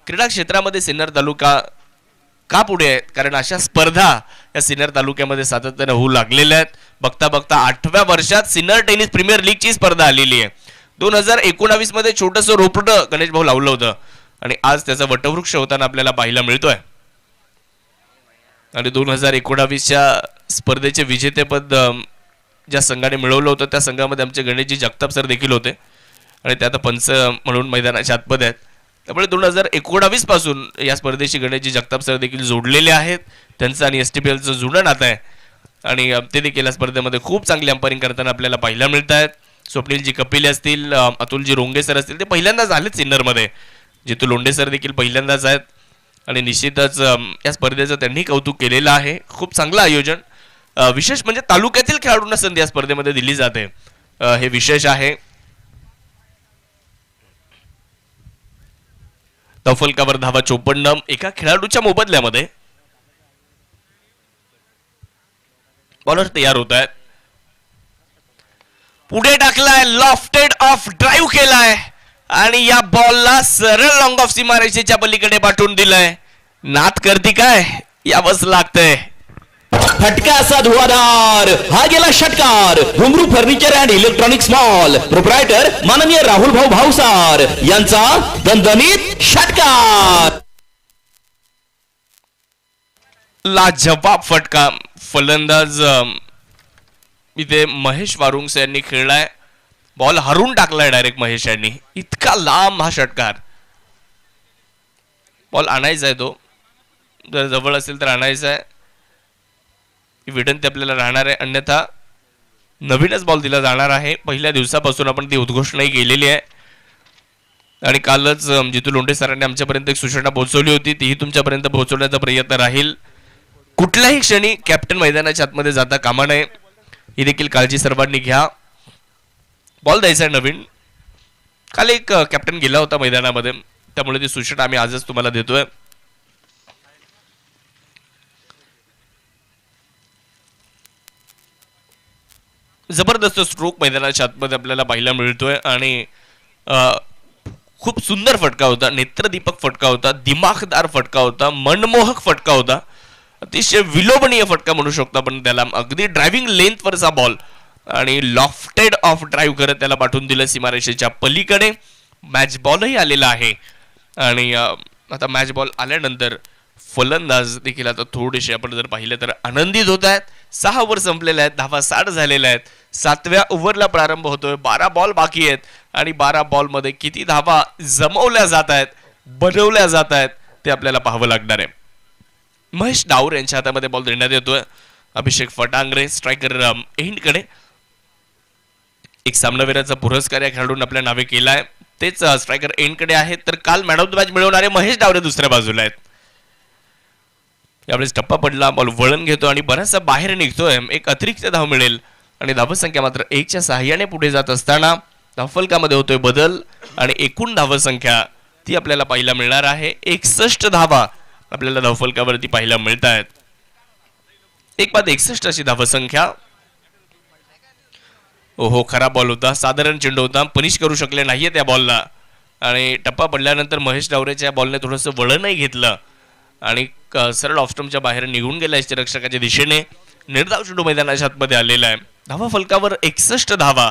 क्रीडा क्षेत्रामध्ये सिन्नर तालुका का पुढे आहे, कारण अशा स्पर्धा या सिन्नर तालुक्यामध्ये सातत्याने होऊ लागलेल्या आहेत. बघता बघता 8व्या वर्षात सिन्नर टेनिस प्रीमियर लीगची स्पर्धा आलेली आहे. 2019 मध्ये छोटंसं रोपटं गणेश भाऊ लावलं होतं आणि आज त्याचा वटवृक्ष होताना आपल्याला पाहायला मिळतोय. आणि 2019च्या स्पर्धेचे विजेतेपद ज्या संघाने मिळवलं होतं त्या संघामध्ये आमचे गणेशजी जगताप सर देखील होते आणि ते आता पंच म्हणून मैदानाच्या आतमध्ये आहेत. त्यामुळे 2019 पासून या स्पर्धेशी गणेशजी जगताप सर देखील जोडलेले आहेत. त्यांचं आणि STPLचं जुनं नातं आहे आणि ते देखील या स्पर्धेमध्ये खूप चांगली अंपायरिंग करताना आपल्याला पाहायला मिळत आहेत. स्वप्नीलजी कपिले असतील, अतुलजी रोंगे सर असतील, ते पहिल्यांदाच आलेत सिन्नरमध्ये. जितू लोंढे सर देखील पहिल्यांदाच आहेत आणि निश्चितच या स्पर्धेचं त्यांनी कौतुक केलेलं आहे. खूप चांगलं आयोजन. विशेष म्हणजे तालुक्यातील खेळाडूंना संधी या स्पर्धेमध्ये दिली जाते, हे विशेष आहे. तफलकावर धावा 54 एका खेळाडूच्या मोबदल्यामध्ये. बॉलर तयार होत आहेत. पुढे टाकलाय, लॉफ्टेड ऑफ ड्राईव्ह केलाय आणि या बॉलला सरळ लॉंग ऑफ सीमारेषेच्या पलीकडे पाठवून दिलंय. नात करती काय, यावंच लागतंय. फटका असा धुवाधार, हा गेला षटकार. घुंगरू furniture and electronics mall proprietor माननीय राहुल भाऊ भावसार यांचा दणदणीत षटकार. लाजवाब फटका. फलंदाज इथे महेश वारुंगस यांनी खेळलाय. बॉल हरून टाकलाय डायरेक्ट महेश यांनी. इतका लांब हा षटकार. बॉल आणायचा आहे, तो जर जवळ असेल तर आणायचा आहे. ही विनंती आपल्याला राहणार आहे, अन्यथा नवीनच बॉल दिला जाणार आहे. पहिल्या दिवसापासून आपण ती उद्घोषणाही केलेली आहे आणि कालच जितू लोंढे सरांनी आमच्यापर्यंत एक सूचना पोहोचवली होती, तीही तुमच्यापर्यंत पोहोचवण्याचा प्रयत्न राहील. कुठल्याही क्षणी कॅप्टन मैदानाच्या आतमध्ये जाता कामा नये, ही देखील काळजी सर्वांनी घ्या. बॉल द्यायचा आहे नवीन. काल एक कॅप्टन गेला होता मैदानामध्ये, त्यामुळे ती सूचना आम्ही आजच तुम्हाला देतोय. जबरदस्त स्ट्रोक मैदानाच्या आतमध्ये आपल्याला पाहायला मिळतोय आणि खूप सुंदर फटका होता, नेत्रदीपक फटका होता, दिमाखदार फटका होता, मनमोहक फटका होता, अतिशय विलोभनीय फटका म्हणू शकतो आपण त्याला. अगदी ड्रायव्हिंग लेंथवरचा बॉल आणि लॉफ्टेड ऑफ ड्राईव्ह करत त्याला पाठवून दिलं सीमारेषेच्या पलीकडे. मॅच बॉलही आलेला आहे आणि आता मॅच बॉल आल्यानंतर फलंदाज देखील आता थोडेसे आपण जर पाहिलं तर आनंदित होत आहेत. 6 ओव्हर संपलेल्या आहेत, धावा 60 झालेल्या आहेत. 7व्या ओव्हरला प्रारंभ होतोय. 12 बॉल बाकी आहेत आणि 12 बॉलमध्ये किती धावा जमवल्या जात आहेत, बनवल्या जात आहेत, ते आपल्याला पाहावं लागणार आहे. महेश डावर यांच्या हातामध्ये बॉल देण्यात येतोय. अभिषेक फटांगरे स्ट्रायकर एंडकडे. एक सामनावीराचा पुरस्कार या खेळाडूंना आपल्या नावे केलाय, तेच स्ट्रायकर एंडकडे आहेत. तर काल मॅन ऑफ द मॅच मिळवणारे महेश डावरे दुसऱ्या बाजूला आहेत. यावेळेस टप्पा पडला, बॉल वळण घेतो आणि बराचसा बाहेर निघतोय. एक अतिरिक्त धाव मिळेल आणि धावसंख्या मात्र 1च्या सहाय्याने पुढे जात असताना धावफलकामध्ये होतोय बदल आणि एकूण धावसंख्या ती आपल्याला पाहायला मिळणार आहे. 61 धावा आपल्याला धावफलकावरती पाहायला मिळत आहेत. 1/61 अशी धावसंख्या. ओहो, खराब बॉल होता, साधारण चेंडू होता, पनिश करू शकले नाहीये त्या बॉलला आणि टप्पा पडल्यानंतर महेश डावरेच्या बॉलने थोडंसं वळणही घेतलं आणि सरळ ऑफस्टम्पच्या बाहेर निघून गेला यष्टिरक्षकाच्या दिशेने. निर्धाव चेंडू मैदानाच्या आतमध्ये आलेला आहे. धावा फलकावर 61 धावा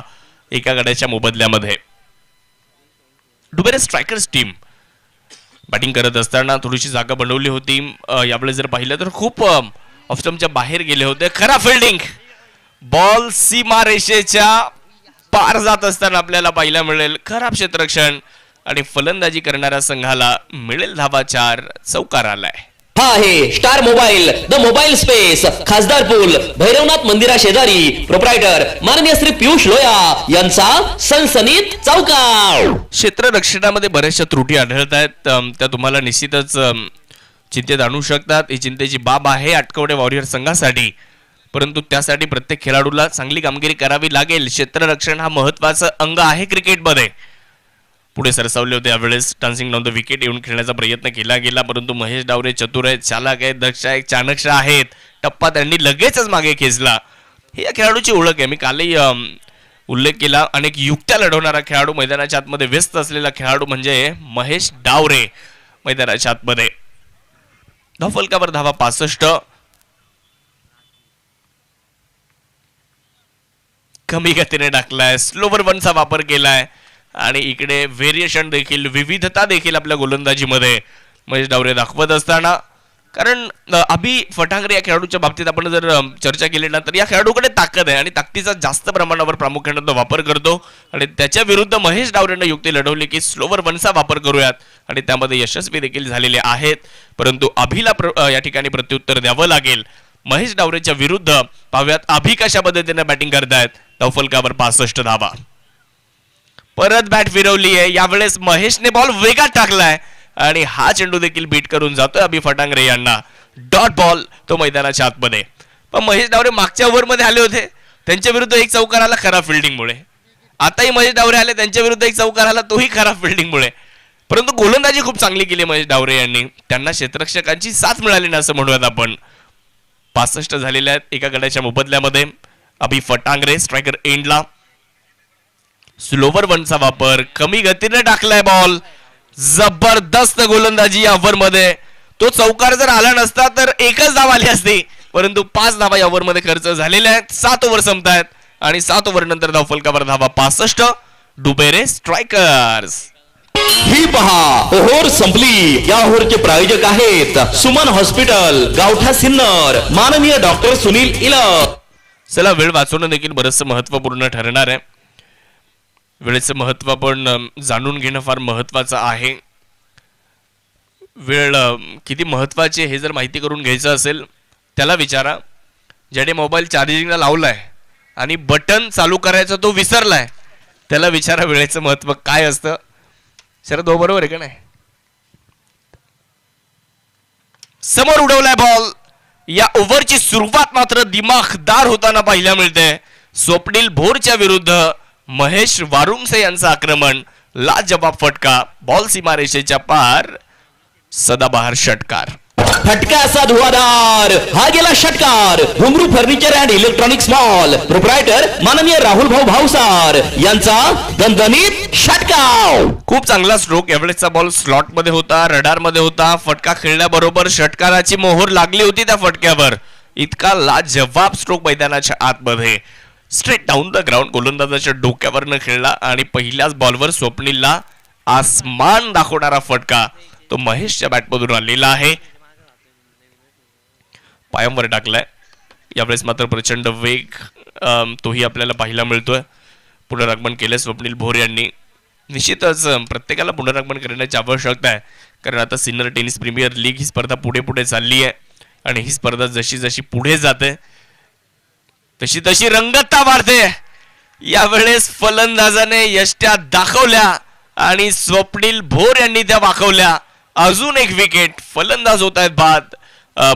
एका गड्याच्या मोबदल्यामध्ये. डुबेरे स्ट्रायकर्स टीम बॅटिंग करत असताना थोडीशी जागा बनवली होती. यावेळेस जर पाहिलं तर खूप ऑफस्टम्पच्या बाहेर गेले होते. खरा फिल्डिंग. बॉल सीमा रेषेच्या पार जात असताना आपल्याला पाहायला मिळेल खराब क्षेत्ररक्षण आणि फलंदाजी करणाऱ्या संघाला मिळेल धावा 4. चौकार आलाय. हा आहे star mobile, the mobile space, खासदार पूल, भैरवनाथ मंदिरा शेजारी. प्रोप्रायटर माननीय श्री पियुष लोया यांचा सनसनीत चौकार. क्षेत्ररक्षणामध्ये बऱ्याचशा त्रुटी आढळत आहेत, त्या तुम्हाला निश्चितच चिंतेत आणू शकतात. ही चिंतेची बाब आहे आटकवडे वॉरियर संघासाठी, परंतु त्यासाठी प्रत्येक खेळाडूला चांगली कामगिरी करावी लागेल. क्षेत्ररक्षण हा महत्वाचं अंग आहे क्रिकेटमध्ये. पुढे सरसावले होते यावेळेस. डान्सिंग डाऊन द विकेट येऊन खेळण्याचा प्रयत्न केला गेला, परंतु महेश डावरे चतुर आहेत, चालाक आहेत, दक्ष आहेत, चाणक्ष आहेत. टप्पा त्यांनी लगेचच मागे खेचला. ही या खेळाडूची ओळख आहे. मी कालही उल्लेख केला, अनेक युक्त्या लढवणारा खेळाडू, मैदानाच्या आतमध्ये व्यस्त असलेला खेळाडू म्हणजे महेश डावरे. मैदानाच्या आतमध्ये धावफलकावर धावा 65. कमी गतीने टाकलाय, स्लोवर वनचा वापर केलाय आणि इकडे व्हेरिएशन देखील, विविधता देखील आपल्या गोलंदाजीमध्ये महेश डावरे दाखवत असताना, कारण अभि फटांगरे या खेळाडूच्या बाबतीत आपण जर चर्चा केली ना तर या खेळाडूकडे ताकद आहे आणि ताकदीचा जास्त प्रमाणावर प्रामुख्याने तो वापर करतो आणि त्याच्या विरुद्ध महेश डावरेनं युक्ती लढवली की स्लोवर वनचा वापर करूयात आणि त्यामध्ये यशस्वी देखील झालेले आहेत. परंतु अभिला या ठिकाणी प्रत्युत्तर द्यावं लागेल. महेश डावरेच्या विरुद्ध पाहूयात अभि कशा पद्धतीने बॅटिंग करतायत. धावफलकावर 65 धावा. परत बॅट फिरवली आहे, यावेळेस महेशने बॉल वेगात टाकलाय आणि हा चेंडू देखील बीट करून जातोय अभि फटांगरे यांना. डॉट बॉल तो मैदानाच्या आतमध्ये. पण महेश डावरे मागच्या ओव्हरमध्ये आले होते, त्यांच्या विरुद्ध एक चौकार आला खराब फिल्डिंगमुळे. आताही महेश डावरे आले, त्यांच्या विरुद्ध एक चौकार आला, तोही खराब फिल्डिंगमुळे. परंतु गोलंदाजी खूप चांगली केली महेश डावरे यांनी. त्यांना क्षेत्ररक्षकांची साथ मिळाली ना असं म्हणूयात आपण. 65 झालेल्या आहेत एका गड्याच्या मोबदल्यामध्ये. अभि फटांगरे स्ट्रायकर एंडला. स्लोवर वनचा वापर, कमी गतीने टाकलाय बॉल. जबरदस्त गोलंदाजी या ओव्हर मध्ये. तो चौकार जर आला नसता तर एकच धाव आली असती, परंतु 5 धावा या ओव्हर मध्ये खर्च झालेल्या आहेत. 7 ओव्हर संपतायत आणि 7 ओव्हर नंतर धावफलकावर धावा 65. डुबेरे स्ट्रायकर्स. ही पहा ओव्हर संपली. या ओव्हरचे प्रायोजक आहेत सुमन हॉस्पिटल, गावठा सिन्नर, माननीय डॉक्टर सुनील इलक. चला, वेळ वाचवणं देखील बरंचसं महत्वपूर्ण ठरणार आहे. वेळेचं महत्व आपण जाणून घेणं फार महत्वाचं आहे. वेळ किती महत्वाची हे जर माहिती करून घ्यायचं असेल त्याला विचारा ज्याने मोबाईल चार्जिंगला लावलाय आणि बटन चालू करायचा तो विसरलाय, त्याला विचारा वेळेचं महत्व काय असतं. शरद हो बरोबर आहे का नाही. समोर उडवलाय बॉल. या ओव्हरची सुरुवात मात्र दिमाखदार होताना पाहायला मिळते. स्वप्नील भोरच्या विरुद्ध महेश वारुंगसे यांचं आक्रमण. लाजवाब फटका, बॉल सीमारेषेच्या पार, सदाबहार षटकार. फटका असा धुवाधार, हा गेला षटकार. घुंगरू furniture and electronics mall, proprietor माननीय राहुल भाऊ भावसार यांचा दणदणीत षटकार. खूप चांगला स्ट्रोक. यावेळेसचा बॉल स्लॉट मध्ये होता, रडार मध्ये होता. फटका खेळल्याबरोबर षटकाराची मोहर लागली होती त्या फटक्यावर. इतका लाजवाब स्ट्रोक मैदानाच्या आतमध्ये. स्ट्रेट डाऊन द ग्राउंड गोलंदाजाच्या डोक्यावरनं खेळला आणि पहिल्याच बॉलवर स्वप्नीलला आसमान दाखवणारा फटका तो महेशच्या बॅटमधून आलेला आहे. पायांवर टाकलाय. यावेळेस मात्र प्रचंड वेग तोही आपल्याला पाहायला मिळतोय. पुनरागमन केलं स्वप्नील भोर यांनी. निश्चितच प्रत्येकाला पुनरागमन करण्याची आवश्यकता आहे, कारण आता सिनियर टेनिस प्रीमियर लीग ही स्पर्धा पुढे पुढे चालली आहे आणि ही स्पर्धा जशी जशी पुढे जाते तशी तशी रंगतता वाढते. यावेळेस फलंदाजाने यष्ट्या दाखवल्या आणि स्वप्नील भोर यांनी त्या वाकवल्या. अजून एक विकेट. फलंदाज होत आहेत बाद.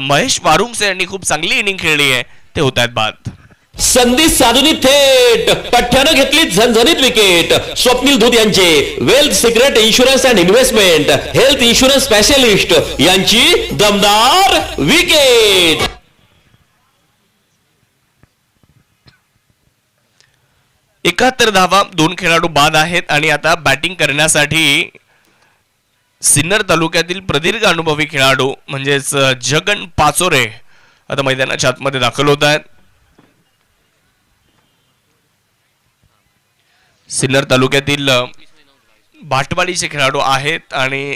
महेश वारुंगसे यांनी खूप चांगली इनिंग खेळली आहे, ते होत आहेत बाद. संधी साधूनी थेट पठ्ठ्यानं घेतली झणझणीत विकेट. स्वप्नील धूत यांचे wealth secret insurance and investment health insurance specialist यांची दमदार विकेट. 71 धावा. 2 खेळाडू बाद आहेत आणि आता बॅटिंग करण्यासाठी सिन्नर तालुक्यातील प्रदीर्घ अनुभवी खेळाडू म्हणजेच जगन पाचोरे आता मैदानाच्या आतमध्ये दाखल होत आहेत. सिन्नर तालुक्यातील भाटवाडीचे खेळाडू आहेत आणि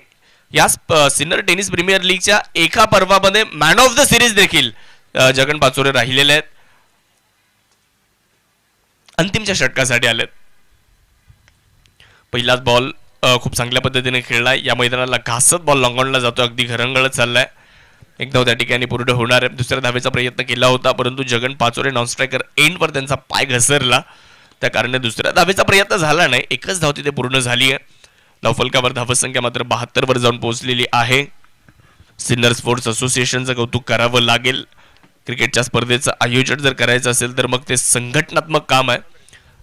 या सिन्नर टेनिस प्रीमियर लीगच्या एका पर्वामध्ये मॅन ऑफ द सिरीज देखील जगन पाचोरे राहिलेले आहेत. अंतिमच्या षटकासाठी आलेत. पहिलाच बॉल खूप चांगल्या पद्धतीने खेळलाय. या मैदानाला घासत बॉल लॉंगॉनला जातो, अगदी घरंगळत चाललाय. एक धाव त्या ठिकाणी पूर्ण होणार आहे. दुसऱ्या धावेचा प्रयत्न केला होता, परंतु जगन पाचोरे नॉन स्ट्रायकर एंडवर त्यांचा पाय घसरला, त्या कारणाने दुसऱ्या धावेचा प्रयत्न झाला नाही. एकच धाव तिथे पूर्ण झाली आहे. धावफलकावर धावसंख्या मात्र 72 वर जाऊन पोहोचलेली आहे. सिन्नर स्पोर्ट्स असोसिएशनचं कौतुक करावं लागेल. क्रिकेटच्या स्पर्धेचं आयोजन जर करायचं असेल तर मग ते संघटनात्मक काम आहे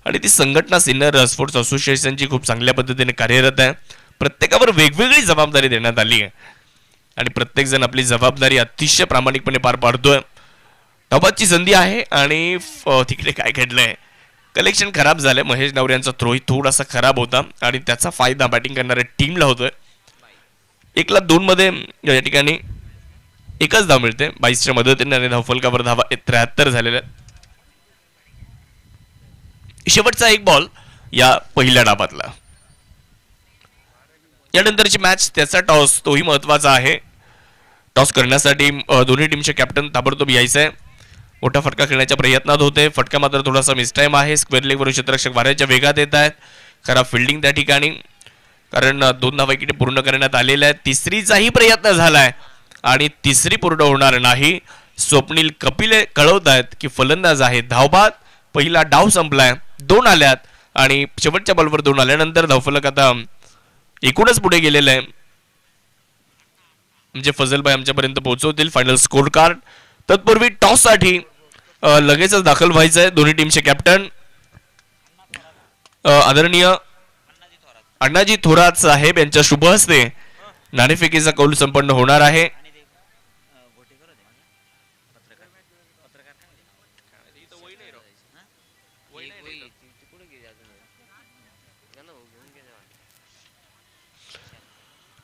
आणि ती संघटना सिन्नर स्पोर्ट्स असोसिएशनची खूप चांगल्या पद्धतीने कार्यरत आहे. प्रत्येकावर वेगवेगळी जबाबदारी देण्यात आली आहे आणि प्रत्येक जण आपली जबाबदारी अतिशय प्रामाणिकपणे पार पाडतोय. धावाची संधी आहे आणि तिकडे काय घडलंय, कलेक्शन खराब झालंय. महेश डावरे यांचा थ्रोही थोडासा खराब होता आणि त्याचा फायदा बॅटिंग करणाऱ्या टीमला होतोय. 1-2 मध्ये या ठिकाणी एकच धाव मिळते 22च्या मदतीने आणि धावफलकावर धावा 73 झालेल्या. शेवटचा एक बॉल या पहिल्या डावातला. यानंतरची मॅच त्याचा टॉस तोही महत्वाचा आहे. टॉस करण्यासाठी दोन्ही टीमचे कॅप्टन ताबडतोब यायचं आहे. मोठा फटका खेळण्याच्या प्रयत्नात होते. फटका मात्र थोडासा मिसटाईम आहे. स्क्वेअर लेगवरून क्षेत्ररक्षक वाऱ्याच्या वेगात येत आहेत. खराब फिल्डिंग त्या ठिकाणी, कारण 2 धावा विकेट पूर्ण करण्यात आलेल्या आहेत. तिसरीचाही प्रयत्न झालाय आणि तिसरी पूर्ण होणार नाही. स्वप्नील कपिले कळवत आहेत की फलंदाज आहे धावबाद. पहिला डाव संपलाय, 2 आल्यात आणि शेवटच्या बॉलवर 2 आल्यानंतर धावफलक आता एकूणच पुढे गेलेलं आहे. म्हणजे फजलभाई आमच्यापर्यंत पोहोचवतील फायनल स्कोर कार्ड. तत्पूर्वी टॉस साठी लगेचच दाखल व्हायचं आहे. दोन्ही टीमचे कॅप्टन आदरणीय अण्णाजी थोरात साहेब यांच्या शुभ हस्ते नाणेफेकीचा कौल संपन्न होणार आहे.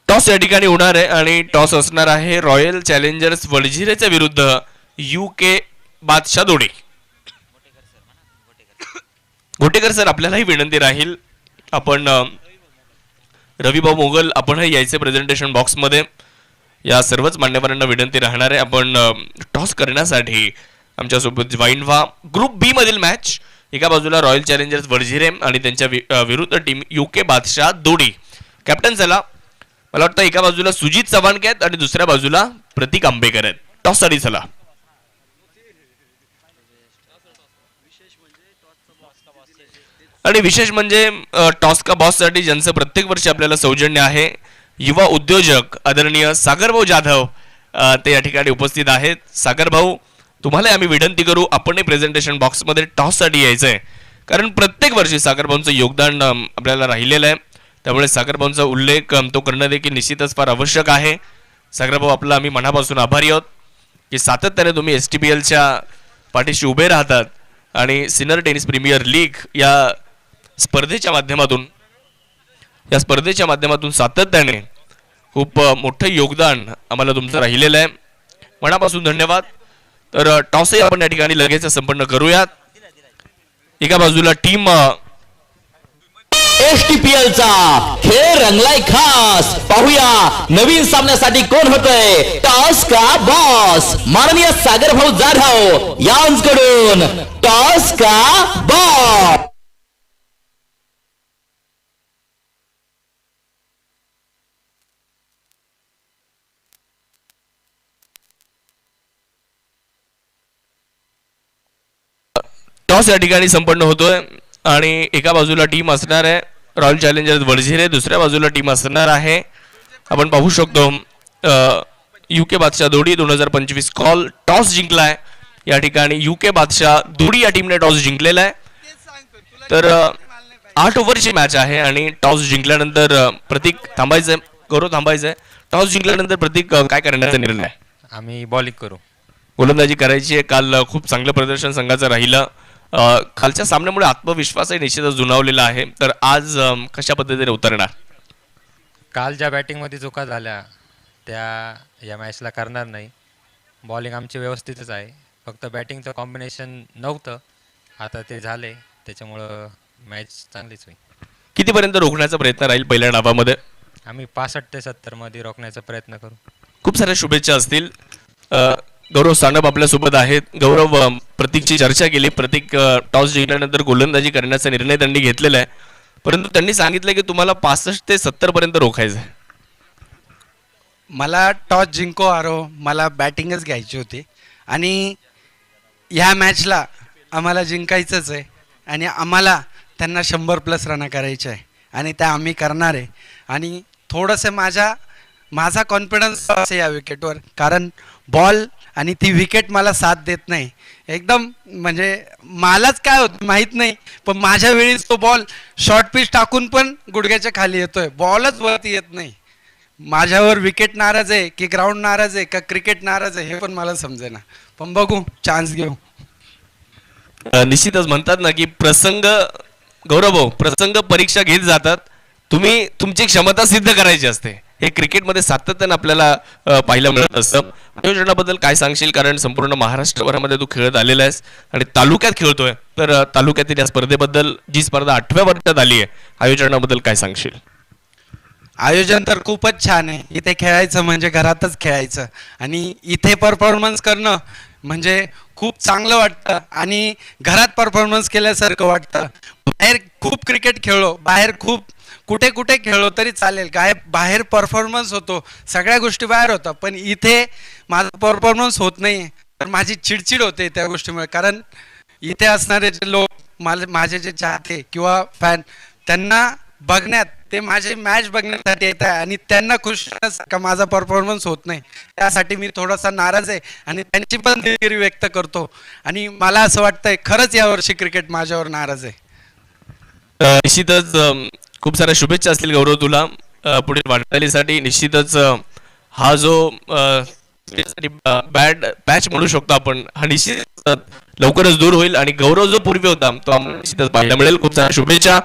टॉस या ठिकाणी होणार आहे आणि टॉस असणार आहे रॉयल चॅलेंजर्स वडझिरेच्या विरुद्ध UK बादशाह दोडी. घोटेकर सर, आपल्यालाही विनंती राहील, आपण रविभाऊ मोगल आपणही यायचे प्रेझेंटेशन बॉक्समध्ये. या सर्वच मान्यवरांना विनंती राहणार आहे, आपण टॉस करण्यासाठी आमच्यासोबत जॉईन व्हा. ग्रुप बी मधील मॅच, एका बाजूला रॉयल चॅलेंजर्स वडझिरे आणि त्यांच्या विरुद्ध टीम UK बादशाह दोडी. कॅप्टन चला, मला वाटतं एका बाजूला सुजित चव्हाण आहेत आणि दुसऱ्या बाजूला प्रतीक आंबेकर आहेत. टॉस साठी चला. आणि विशेष म्हणजे टॉस का बॉस साठी ज्यांचं प्रत्येक वर्षी आपल्याला सौजन्य आहे, युवा उद्योजक आदरणीय सागरभाऊ जाधव ते या ठिकाणी उपस्थित आहेत. सागरभाऊ, तुम्हाला आम्ही विनंती करू, आपणही प्रेझेंटेशन बॉक्समध्ये टॉस साठी यायचंय, कारण प्रत्येक वर्षी सागरभाऊंचं योगदान आपल्याला राहिलेलं आहे. त्यामुळे सागरभाऊंचा उल्लेख तो करणं देखील निश्चितच फार आवश्यक आहे. सागरभाऊ, आपला आम्ही मनापासून आभारी आहोत की सातत्याने तुम्ही STPLच्या पाठीशी उभे राहतात आणि सिनियर टेनिस प्रीमियर लीग या स्पर्धेच्या माध्यमातून सातत्याने खूप मोठं योगदान आम्हाला तुमचं राहिलेलं आहे. मनापासून धन्यवाद. तर टॉसही आपण या ठिकाणी लगेच संपन्न करूयात. एका बाजूला टीम STPL चा खेळ रंगलाय खास. पाहूया नवीन सामन्यासाठी कोण होतंय टॉस का बॉस. माननीय सागरभाऊ जाधव यांकडून टॉस का बॉस. टॉस या ठिकाणी संपन्न होतोय आणि एका बाजूला टीम असणार आहे रॉयल चॅलेंजर्स वडझिरे, दुसऱ्या बाजूला टीम असणार आहे, आपण पाहू शकतो UK बादशाह दोडी. 2025 कॉल टॉस जिंकलाय या ठिकाणी. UK बादशाह दोडी या टीमने टॉस जिंकलेला आहे. तर 8 ओव्हरची मॅच आहे आणि टॉस जिंकल्यानंतर प्रतीक थांबायचंय, गौरव थांबायचंय. टॉस जिंकल्यानंतर प्रतीक काय करण्याचा निर्णय आहे? आम्ही बॉलिंग करू. गोलंदाजी करायची आहे. काल खूप चांगलं प्रदर्शन संघाचं राहिलं. खालच्या सामन्यामुळे आत्मविश्वासही निश्चितच जुनावलेला आहे. तर आज कशा पद्धतीने उतरणार? काल ज्या बॅटिंगमध्ये चुका झाल्या त्या या मॅचला करणार नाही. बॉलिंग आमची व्यवस्थितच आहे, फक्त बॅटिंगचं कॉम्बिनेशन नव्हतं, आता ते झाले, त्याच्यामुळं मॅच चांगलीच होईल. कितीपर्यंत रोखण्याचा प्रयत्न राहील पहिल्या डावामध्ये? आम्ही 65 ते 70 मध्ये रोखण्याचा प्रयत्न करू. खूप साऱ्या शुभेच्छा असतील. गौरव सानप आपल्यासोबत आहेत. गौरव, प्रतीकची चर्चा केली. प्रतीक टॉस जिंकल्यानंतर गोलंदाजी करण्याचा निर्णय त्यांनी घेतलेला आहे, परंतु त्यांनी सांगितलं की तुम्हाला 65 ते 70 पर्यंत रोखायचं आहे. मला टॉस जिंको हारो, मला बॅटिंगच घ्यायची होती आणि ह्या मॅचला आम्हाला जिंकायचंच आहे आणि आम्हाला त्यांना 100+ रन करायचे आहे आणि त्या आम्ही करणार आहे. आणि थोडंसं माझा कॉन्फिडन्स आहे या विकेटवर, कारण बॉल आणि ती विकेट मला साथ देत नाही एकदम. म्हणजे मलाच काय होतं माहीत नाही, पण माझ्या वेळीच तो बॉल शॉर्ट पिच टाकून पण गुडघ्याच्या खाली येतोय, बॉलच वरती येत नाही. माझ्यावर विकेट नाराज आहे की ग्राउंड नाराज आहे का क्रिकेट नाराज आहे हे पण मला समजेना, पण बघू, चान्स घेऊ. निश्चितच म्हणतात ना की प्रसंग, गौरव भाऊ, प्रसंग परीक्षा घेत जातात. तुम्ही तुमची क्षमता सिद्ध करायची असते हे क्रिकेटमध्ये सातत्यानं आपल्याला पाहायला मिळत असतं. आयोजनाबद्दल काय सांगशील, कारण संपूर्ण महाराष्ट्रभरामध्ये तू खेळत आलेला आहेस आणि तालुक्यात खेळतोय, तर तालुक्यातील या स्पर्धेबद्दल, जी स्पर्धा 8व्या वर्षात आली आहे, आयोजनाबद्दल काय सांगशील? आयोजन तर खूपच छान आहे. इथे खेळायचं म्हणजे घरातच खेळायचं आणि इथे परफॉर्मन्स करणं म्हणजे खूप चांगलं वाटतं आणि घरात परफॉर्मन्स केल्यासारखं वाटतं. बाहेर खूप क्रिकेट खेळलो, बाहेर खूप कुठे कुठे खेळलो तरी चालेल, बाहेर परफॉर्मन्स होतो, सगळ्या गोष्टी बाहेर होतात, पण इथे माझा परफॉर्मन्स होत नाही. तर माझी चिडचिड होते त्या गोष्टीमुळे, कारण इथे असणारे जे लोक माझे जे चाहते किंवा फॅन, त्यांना बघण्यात, ते माझे मॅच बघण्यासाठी येत आहे आणि त्यांना खुश करण्यासारखा माझा परफॉर्मन्स होत नाही. त्यासाठी मी थोडासा नाराज आहे आणि त्यांची पण दिलगिरी व्यक्त करतो आणि मला असं वाटतंय खरंच यावर्षी क्रिकेट माझ्यावर नाराज आहे. निश्चितच खूप साऱ्या शुभेच्छा असतील गौरव तुला पुढील वाटचालीसाठी. निश्चितच हा जो बॅड पॅच म्हणू शकतो आपण, हा निश्चित लवकरच दूर होईल आणि गौरव जो पूर्वी होता तो आम्हाला निश्चितच पाहायला मिळेल. खूप साऱ्या शुभेच्छा.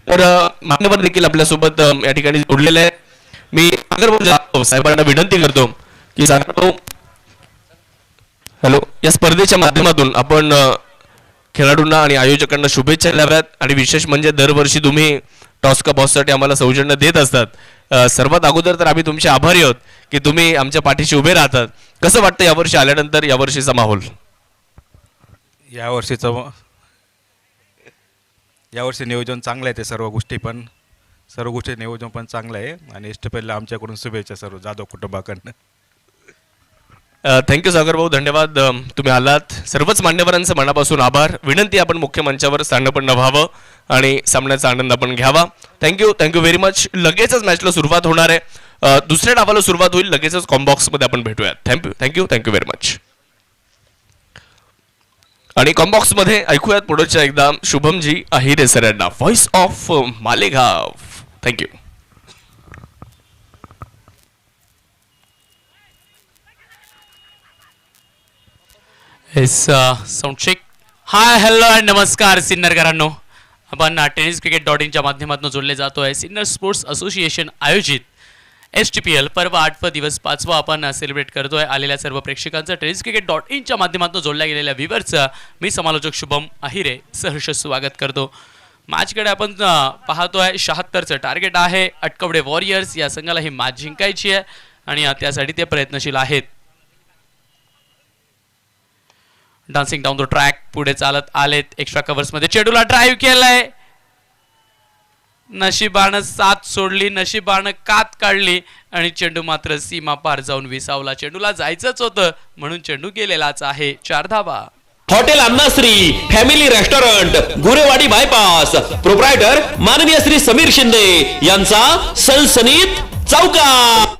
तर मान्यवर देखील आपल्यासोबत या ठिकाणी जोडलेले आहे. मी जाधव साहेबांना विनंती करतो की हॅलो, या स्पर्धेच्या माध्यमातून आपण खेळाडूंना आणि आयोजकांना शुभेच्छा द्याव्यात आणि विशेष म्हणजे दरवर्षी तुम्ही टॉस का बॉससाठी आम्हाला सौजन्य देत असतात. सर्वात अगोदर तर आम्ही तुमचे आभारी आहोत की तुम्ही आमच्या पाठीशी उभे राहतात. कसं वाटतं यावर्षी आल्यानंतर, यावर्षीचा माहोल? यावर्षी नियोजन चांगलं आहे, ते सर्व गोष्टी नियोजन पण चांगलं आहे आणि इष्टपेला आमच्याकडून शुभेच्छा सर्व जाधव कुटुंबाकडनं. थँक्यू सागर भाऊ, धन्यवाद. तुम्ही आलात. सर्वच मान्यवरांचं मनापासून आभार. विनंती, आपण मुख्य मंचावर स्थानपन्न व्हावं आणि सामन्याचा आनंद आपण घ्यावा. Thank you very much. लगेचच मॅचला सुरुवात होणार आहे. दुसऱ्या डावाला सुरुवात होईल. लगेचच कॉम्बॉक्समध्ये आपण भेटूयात. Thank you very much. आणि कॉम्बॉक्समध्ये ऐकूयात पुढच्या एकदा शुभमजी अहिरे सर यांना, voice of Malegaon. Thank you. Sound check. Hi, hello आणि नमस्कार सिन्नरकरांनो. आपण tenniscricket.in माध्यमातून जोडले जातोय. सिन्नर स्पोर्ट्स असोसिएशन आयोजित STPL पर्व 8वा दिवस 5वा आपण सेलिब्रेट करतोय. आलेल्या सर्व प्रेक्षकांचं tenniscricket.in माध्यमातून जोडल्या गेलेल्या व्ह्यूअर्सचं मी समालोचक शुभम अहिरे सहर्ष स्वागत करतो. मॅचकडे आपण पाहतोय. 76चं टार्गेट आहे. अटकवडे वॉरियर्स या संघाला ही मॅच जिंकायची आहे आणि त्यासाठी ते प्रयत्नशील आहेत. डान्सिंग डाऊन द ट्रॅक पुढे चालत आलेत. एक्स्ट्रा कव्हर्समध्ये चेंडूला ड्राईव्ह केलाय. नशिबानं साथ सोडली, नशिबानं कात काढली आणि चेंडू मात्र सीमा पार जाऊन विसावला. चेंडूला जायचंच होतं म्हणून चेंडू गेलेलाच आहे. 4 धावा. Hotel Annashri family restaurant, Gurewadi bypass, proprietor माननीय श्री समीर शिंदे यांचा सनसनीत चौकार.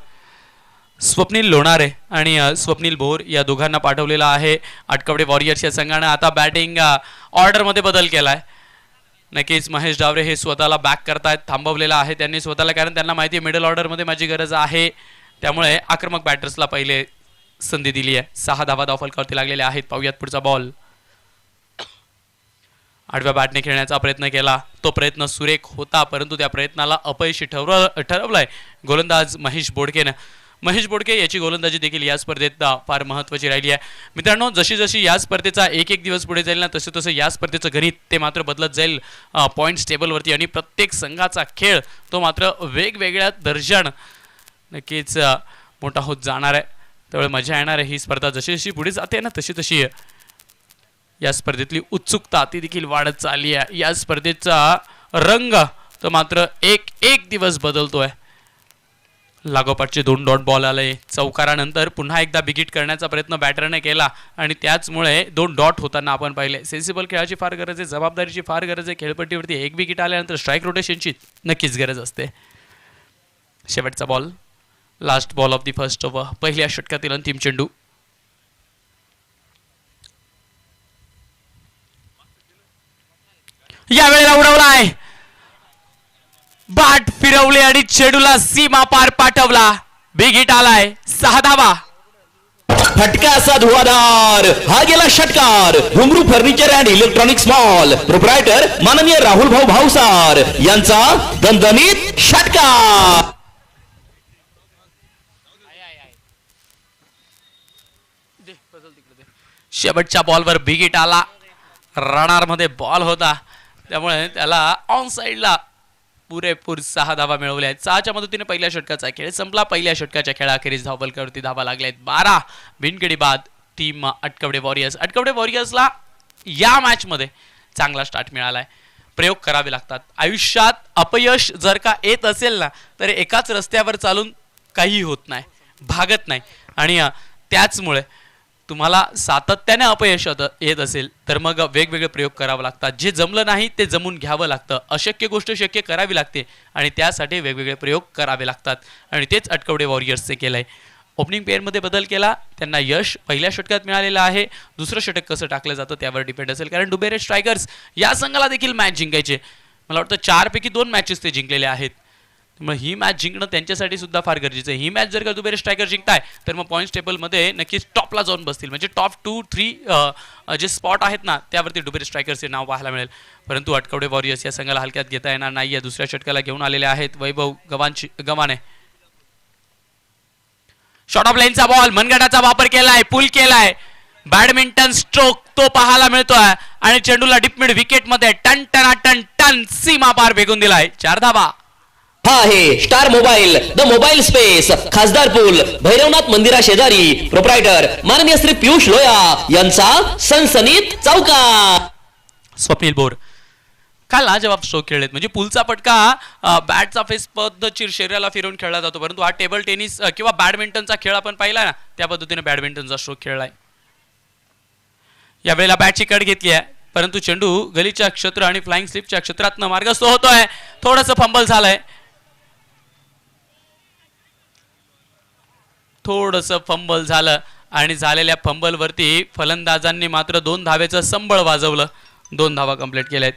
स्वप्नील लोणारे आणि स्वप्नील भोर या दोघांना पाठवलेला आहे. अटकवडे वॉरियर्स या संघाने आता बॅटिंग ऑर्डरमध्ये बदल केलाय. नक्कीच महेश डावरे हे स्वतःला बॅक करतायत. थांबवलेला आहे त्यांनी स्वतःला, कारण त्यांना माहिती आहे मिडल ऑर्डरमध्ये माझी गरज आहे. त्यामुळे आक्रमक बॅटर्सला पहिले संधी दिली आहे. 6 धावा धावफलकावरती लागलेल्या आहेत. पाहूयात पुढचा बॉल. आडव्या बॅटने खेळण्याचा प्रयत्न केला. तो प्रयत्न सुरेख होता, परंतु त्या प्रयत्नाला अपयशी ठरवलाय गोलंदाज महेश बोडकेनं. महेश बोडके याची गोलंदाजी देखील या स्पर्धेत फार महत्त्वाची राहिली आहे. मित्रांनो, जशी जशी या स्पर्धेचा एक दिवस पुढे जाईल ना, तसं या स्पर्धेचं गणित ते मात्र बदलत जाईल पॉईंट्स टेबलवरती आणि प्रत्येक संघाचा खेळ तो मात्र वेगवेगळ्या दर्जानं नक्कीच मोठा होत जाणार आहे. त्यामुळे मजा येणार आहे. ही स्पर्धा जशी जशी पुढे जाते ना, तशी या स्पर्धेतली उत्सुकता ती देखील वाढत चालली आहे. या स्पर्धेचा रंग तो मात्र एक दिवस बदलतोय. लागोपाठचे 2 डॉट बॉल आले. चौकारानंतर पुन्हा एकदा बिगिट करण्याचा प्रयत्न बॅटरने केला आणि त्याचमुळे 2 डॉट होताना आपण पाहिले. सेन्सिबल खेळाची फार गरज आहे, जबाबदारीची फार गरज आहे. खेळपट्टीवरती 1 विकेट आल्यानंतर स्ट्राईक रोटेशनची नक्कीच गरज असते. शेवटचा ball, last ball of the first over. पहिल्या षटकातील अंतिम चेंडू. यावेळेला उडवलाय. बाट फिरवले आणि चेंडूला सीमा पार पाठवला. बिग हिट आलाय. 6 धावा. फटका असा धुवाधार. हा गेला षटकार. घुंगरू furniture and electronics mall, proprietor माननीय राहुल भाऊ भावसार यांचा दणदणीत षटकार. शेवटच्या बॉलवर बिग हिट आला, रडारमध्ये बॉल होता, त्यामुळे त्याला ऑन साईडला पुरेपूर 6 धावा मिळवल्या आहेत. 6च्या मदतीने पहिल्या षटकाचा खेळ संपला. पहिल्या षटकाच्या खेळाखेरीज धावफलकावरती धावा लागल्या आहेत 12. बिनगडी बाद टीम अटकवडे वॉरियर्स. अटकवडे वॉरियर्सला या मॅचमध्ये चांगला स्टार्ट मिळालाय. प्रयोग करावे लागतात आयुष्यात. अपयश जर का येत असेल ना तर एकाच रस्त्यावर चालून काही होत नाही, भागत नाही. आणि त्याचमुळे तुम्हाला सातत्याने अपयश येत असेल तर मग वेगवेगळे प्रयोग करावे लागतात. जे जमलं नाही ते जमून घ्यावं लागतं. अशक्य गोष्ट शक्य करावी लागते आणि त्यासाठी वेगवेगळे प्रयोग करावे लागतात आणि तेच अटकवडे वॉरियर्सचे केलं आहे. ओपनिंग पेअरमध्ये बदल केला, त्यांना यश पहिल्या षटकात मिळालेलं आहे. दुसरं षटक कसं टाकलं जातं त्यावर डिपेंड असेल, कारण डुबेरे स्ट्रायकर्स या संघाला देखील मॅच जिंकायचे. मला वाटतं 4 पैकी 2 मॅचेस ते जिंकलेले आहेत. त्यामुळे ही मॅच जिंकणं त्यांच्यासाठी सुद्धा फार गरजेचं आहे. ही मॅच जर का दुबेरे स्ट्रायकर जिंकताय तर मग पॉईंट्स टेबलमध्ये नक्कीच टॉपला जाऊन बसतील. म्हणजे टॉप 2-3 जे स्पॉट आहेत ना त्यावरती डुबेरे स्ट्रायकर्सचे नाव पाहायला मिळेल. परंतु अटकवडे वॉरियर्स या संघाला हलक्यात घेता येणार नाही. दुसऱ्या षटकाला घेऊन आलेले आहेत वैभव गव्हाणे. शॉर्ट ऑफ लाईनचा बॉल, मनगटाचा वापर केलाय, पुल केलाय, बॅडमिंटन स्ट्रोक तो पाहायला मिळतोय आणि चेंडूला डीप मिड विकेट मध्ये टन टना टन टन सीमा पार फेकून दिलाय. 4 धावा. हा आहे star mobile, the mobile space, खासदार पूल, भैरवनाथ मंदिरा शेजारी. प्रोप्रायटर माननीय श्री पियुष लोया यांचा सनसनीत चौकार. स्वप्नील बोर काल लाजवाब स्ट्रोक खेळलेत. म्हणजे पुलचा फटका बॅटचा फेस पद्धतशीर शरीराला फिरवून खेळला जातो, परंतु हा टेबल टेनिस किंवा बॅडमिंटनचा खेळ आपण पाहिला ना त्या पद्धतीने बॅडमिंटनचा स्ट्रोक खेळलाय. यावेळेला बॅटची कट घेतली आहे, परंतु चेंडू गलीच्या क्षेत्र आणि फ्लाइंग स्लिपच्या क्षेत्रातनं मार्गस्थ होतोय. थोडंसं फंबल झालंय, थोडंसं फंबल झालं आणि झालेल्या फंबलवरती फलंदाजांनी मात्र 2 धावेचं संबळ वाजवलं. 2 धावा कंप्लीट केल्यात.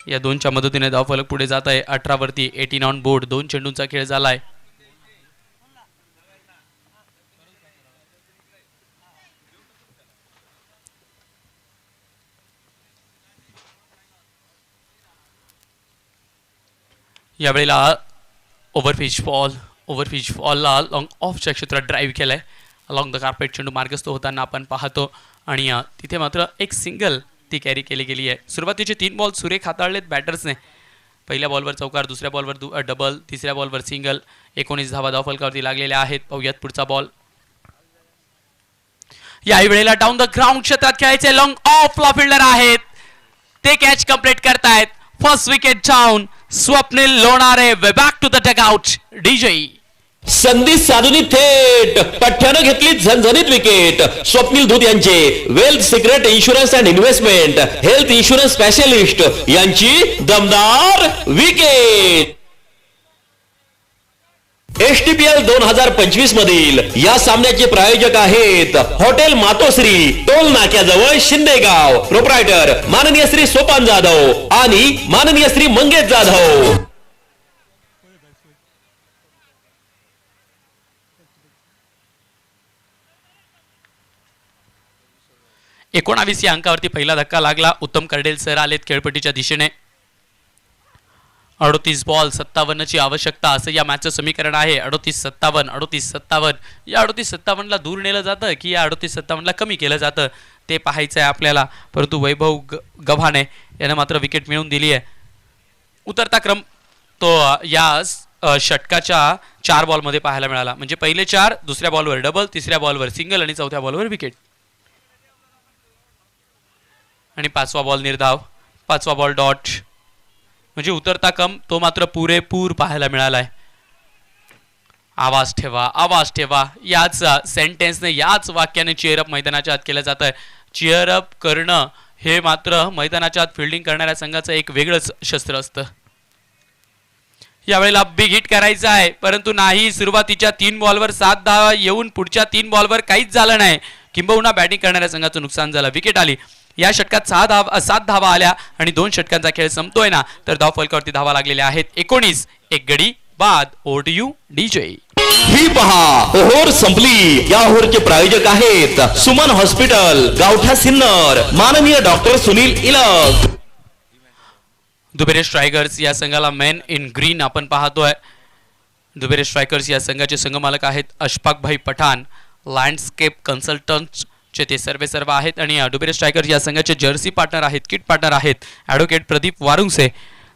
या 2च्या मदतीने धावफलक पुढे जात आहे. 18 वरती 18 ऑन बोर्ड. 2 चेंडूंचा खेळ झालाय. यावेळेला ओव्हरपिच बॉलला लॉंग ऑफच्या क्षेत्रात ड्राईव्ह केलाय. अलॉंग द कार्पेट चेंडू मार्गस्थ होताना आपण पाहतो आणि तिथे मात्र एक सिंगल ती कॅरी केली गेली आहे. सुरुवातीचे 3 बॉल सुरेख हाताळलेत बॅटर्सने. पहिल्या बॉलवर चौकार, दुसऱ्या बॉलवर डबल, तिसऱ्या बॉलवर सिंगल. 19 धावा धावफलकावरती लागलेल्या आहेत. पाहूयात पुढचा बॉल. याही वेळेला डाऊन द ग्राउंड क्षेत्रात खेळायचे लॉंग ऑफला फिल्डर आहेत, ते कॅच कंप्लीट करतायत. First wicket down. Swapnil Lonare back to the dugout. DJ संधी साधून थेट पठ्ठ्यानं घेतली झणझणीत विकेट. स्वप्नील धूत यांचे wealth secret insurance and investment health insurance specialist यांची दमदार विकेट. STPL 2025 मधील या सामन्याचे प्रायोजक आहेत हॉटेल मातोश्री, टोल नाक्याजवळ शिंदेगाव. प्रोप्रायटर माननीय श्री सोपान जाधव आणि माननीय श्री मंगेश जाधव. 19 या अंकावरती पहिला धक्का लागला. उत्तम कर्डेल सर आलेत खेळपट्टीच्या दिशेने. 38 बॉल 57 ची आवश्यकता असं या मॅचचं समीकरण आहे. 38-57, 38-57. या 38-57ला दूर नेलं जातं की या 38-57ला कमी केलं जातं ते पाहायचं आहे आपल्याला. परंतु वैभव गव्हाणे यानं मात्र विकेट मिळवून दिली आहे. उतरता क्रम तो या षटकाच्या 4 बॉलमध्ये पाहायला मिळाला. म्हणजे पहिले 4, दुसऱ्या बॉलवर डबल, तिसऱ्या बॉलवर सिंगल आणि चौथ्या बॉलवर विकेट. आणि 5वा बॉल निर्धाव, 5वा बॉल डॉट. म्हणजे उतरता क्रम तो मात्र पुरेपूर पाहायला मिळालाय. आवाज ठेवा, आवाज ठेवा याच सेंटेन्सने, याच वाक्याने चीअरअप मैदानाच्या आत केलं जात आहे. चीअरअप करणं हे मात्र मैदानाच्या आत फिल्डिंग करणाऱ्या संघाचं एक वेगळंच शस्त्र असतं. यावेळेला बिग हिट करायचं आहे, परंतु नाही. सुरुवातीच्या 3 बॉलवर 7 धावा येऊन पुढच्या 3 बॉलवर काहीच झालं नाही. किंबहुना बॅटिंग करणाऱ्या संघाचं नुकसान झालं. विकेट आली. या षटकात 7 धावा आल्या आणि 2 षटकांचा खेळ संपतोय ना तर धावफलकावरती धावा लागलेल्या आहेत 19. एक गडी बाद. Over to you DJ. ही पहा ओव्हर संपली. या ओव्हरचे प्रायोजक आहेत सुमन हॉस्पिटल, गावठा सिन्नर, माननीय डॉक्टर सुनील इलक. दुबेरे स्ट्रायकर्स या संघाला मॅन इन ग्रीन आपण पाहतोय. दुबेरे स्ट्रायकर्स या संघाचे संघमालक आहेत अशफाक भाई पठाण. लँडस्केप कन्सल्टंटचे ते सर्व आहेत आणि डुबेरे स्ट्रायकर या संघाचे जर्सी पार्टनर आहेत, किट पार्टनर आहेत ॲडव्होकेट प्रदीप वारुंगसे,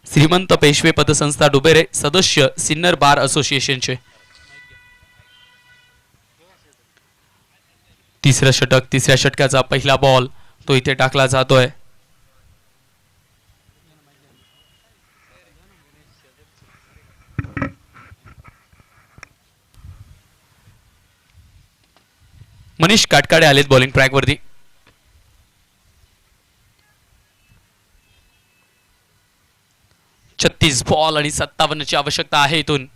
श्रीमंत पेशवे पतसंस्था डुबेरे, सदस्य सिन्नर बार असोसिएशनचे. तिसरं षटक, तिसऱ्या षटकाचा पहिला बॉल तो इथे टाकला जातोय. मनीष काटकाडे आलेत बॉलिंग ट्रॅक वरती. छत्तीस बॉल आणि 57 ची आवश्यकता आहे इथून.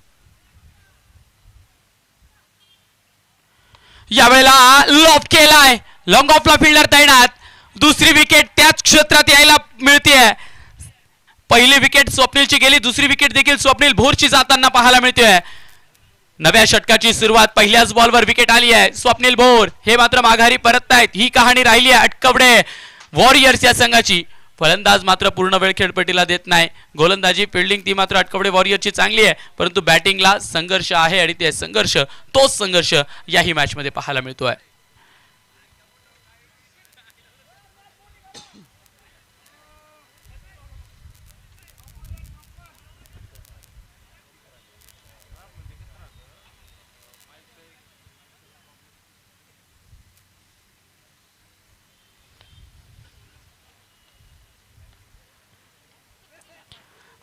यावेळेला लॉफ केलाय, लॉंग ऑफला फिल्डर तैनात. दुसरी विकेट त्याच क्षेत्रात यायला मिळतेय. पहिली विकेट स्वप्नीलची गेली, दुसरी विकेट देखील स्वप्नील भोरची जाताना पाहायला मिळते. नव्या षटकाची सुरुवात, पहिल्याच बॉलवर विकेट आली आहे. स्वप्नील भोर हे मात्र माघारी परततायत. ही कहाणी राहिली आहे अटकवडे वॉरियर्स या संघाची. फलंदाज मात्र पूर्ण वेळ खेळपट्टीला देत नाही. गोलंदाजी फिल्डिंग ती मात्र अटकवडे वॉरियरची चांगली आहे, परंतु बॅटिंगला संघर्ष आहे आणि ते संघर्ष, तोच संघर्ष याही मॅच मध्ये पाहायला मिळतोय.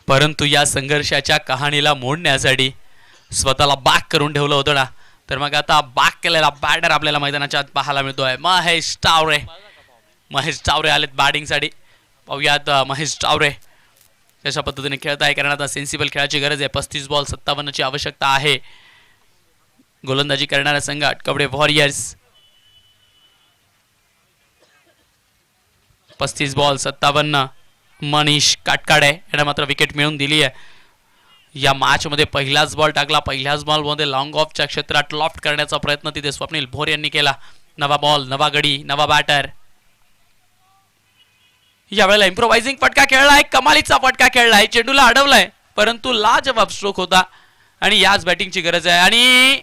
परंतु या संघर्षाच्या कहाणीला मोडण्यासाठी स्वतःला बाक करून ठेवलं होतं ना, तर मग आता बाक केलेला बॅटर आपल्याला मैदानाच्या आत पाहायला मिळतोय. महेश टावरे आलेत बॅटिंगसाठी. पाहूयात महेश टावरे कशा पद्धतीने खेळत आहे, कारण आता सेन्सिबल खेळाची गरज आहे. 35 बॉल 57 ची आवश्यकता आहे. गोलंदाजी करणारा संघ अटकवडे वॉरियर्स. 35 बॉल 57. मनीष काटकाडे याला मात्र विकेट मिळवून दिली आहे. या मॅच मध्ये पहिलाच बॉल टाकला. पहिल्याच बॉल मध्ये लॉंग ऑफच्या क्षेत्रात लॉफ्ट करण्याचा प्रयत्न तिथे स्वप्नील भोर यांनी केला. नवा बॉल, नवा गडी, नवा बॅटर. यावेळेला इम्प्रोवायझिंग फटका खेळलाय, कमालीचा फटका खेळलाय, चेंडूला अडवलाय, परंतु लाजवाब स्ट्रोक होता आणि याच बॅटिंगची गरज आहे. आणि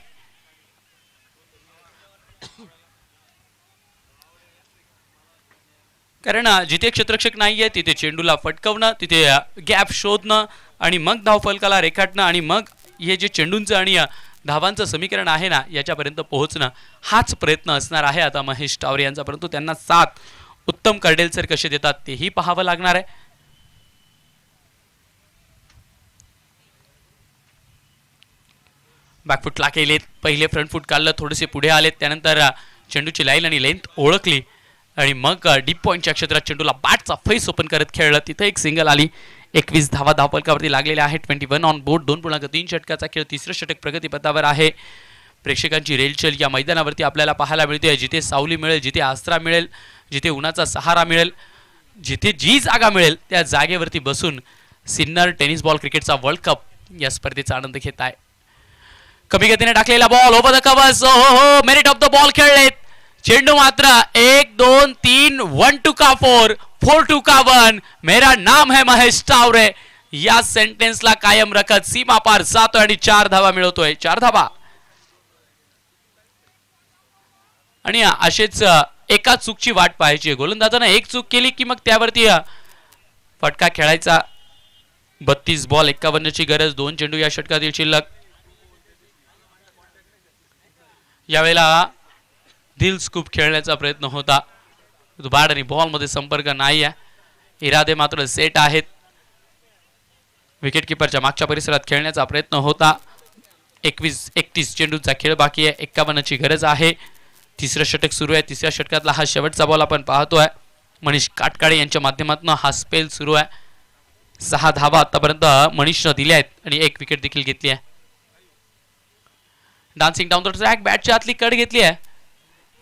कारण जिथे क्षेत्ररक्षक नाहीये तिथे चेंडूला फटकवणं, तिथे गॅप शोधणं आणि मग धावफलकाला रेखाटणं आणि मग हे जे चेंडूंचं आणि धावांचं समीकरण आहे ना, याच्यापर्यंत पोहोचणं हाच प्रयत्न असणार आहे आता महेश टावरे यांचा. परंतु त्यांना साथ उत्तम कर्डेलसर कसे देतात तेही पाहावं लागणार आहे. बॅकफुटला केलेत, पहिले फ्रंट फूट काढलं, थोडेसे पुढे आलेत, त्यानंतर चेंडूची लाईन आणि लेंथ ओळखली आणि मग डीप पॉईंटच्या क्षेत्रात चेंडूला बॅटचा फेस ओपन करत खेळलं. तिथे एक सिंगल आली. 21 धावा धावफलकावरती लागलेल्या आहेत. 21 ऑन बोर्ड. 2.3 षटकाचा खेळ. तिसरं षटक प्रगतीपथावर आहे. प्रेक्षकांची रेलचल या मैदानावरती आपल्याला पाहायला मिळते. जिथे सावली मिळेल, जिथे आसरा मिळेल, जिथे उन्हाचा सहारा मिळेल, जिथे जी जागा मिळेल त्या जागेवरती बसून सिन्नर टेनिस बॉल क्रिकेटचा वर्ल्ड कप या स्पर्धेचा आनंद घेत आहे. कमी गतीने टाकलेला बॉल ओव्हर द कव्हर्स. हो, मेरिट ऑफ द बॉल खेळलेत. चेंडू मात्र 1 2 3 1 2 का 4 4 2 का 1. मेरा नाम है महेश टावरे या सेंटेन्सला कायम रखत सीमा पार जातोय आणि 4 धावा मिळवतोय. 4 धावा. आणि असेच एका चूकची वाट पाहायची. गोलंदाजाने एक चूक केली की मग त्यावरती फटका खेळायचा. 32 बॉल 51 ची गरज. 2 चेंडू या षटकातील शिल्लक. यावेळेला दिल स्कूप खेळण्याचा प्रयत्न होता, बॅट आणि बॉल मध्ये संपर्क नाही आहे. इरादे मात्र सेट आहेत. विकेट किपरच्या मागच्या परिसरात खेळण्याचा प्रयत्न होता. 21-31 चेंडूचा खेळ बाकी आहे. 51 ची गरज आहे. तिसरं षटक सुरू आहे. तिसऱ्या षटकातला हा शेवटचा बॉल आपण पाहतोय. मनीष काटकाडे यांच्या माध्यमातून हा स्पेल सुरू आहे. 6 धावा आतापर्यंत मनीषनं दिल्या आहेत आणि 1 विकेट देखील घेतली आहे. डान्सिंग डाऊन द ट्रॅक बॅटची आतली कड घेतली आहे.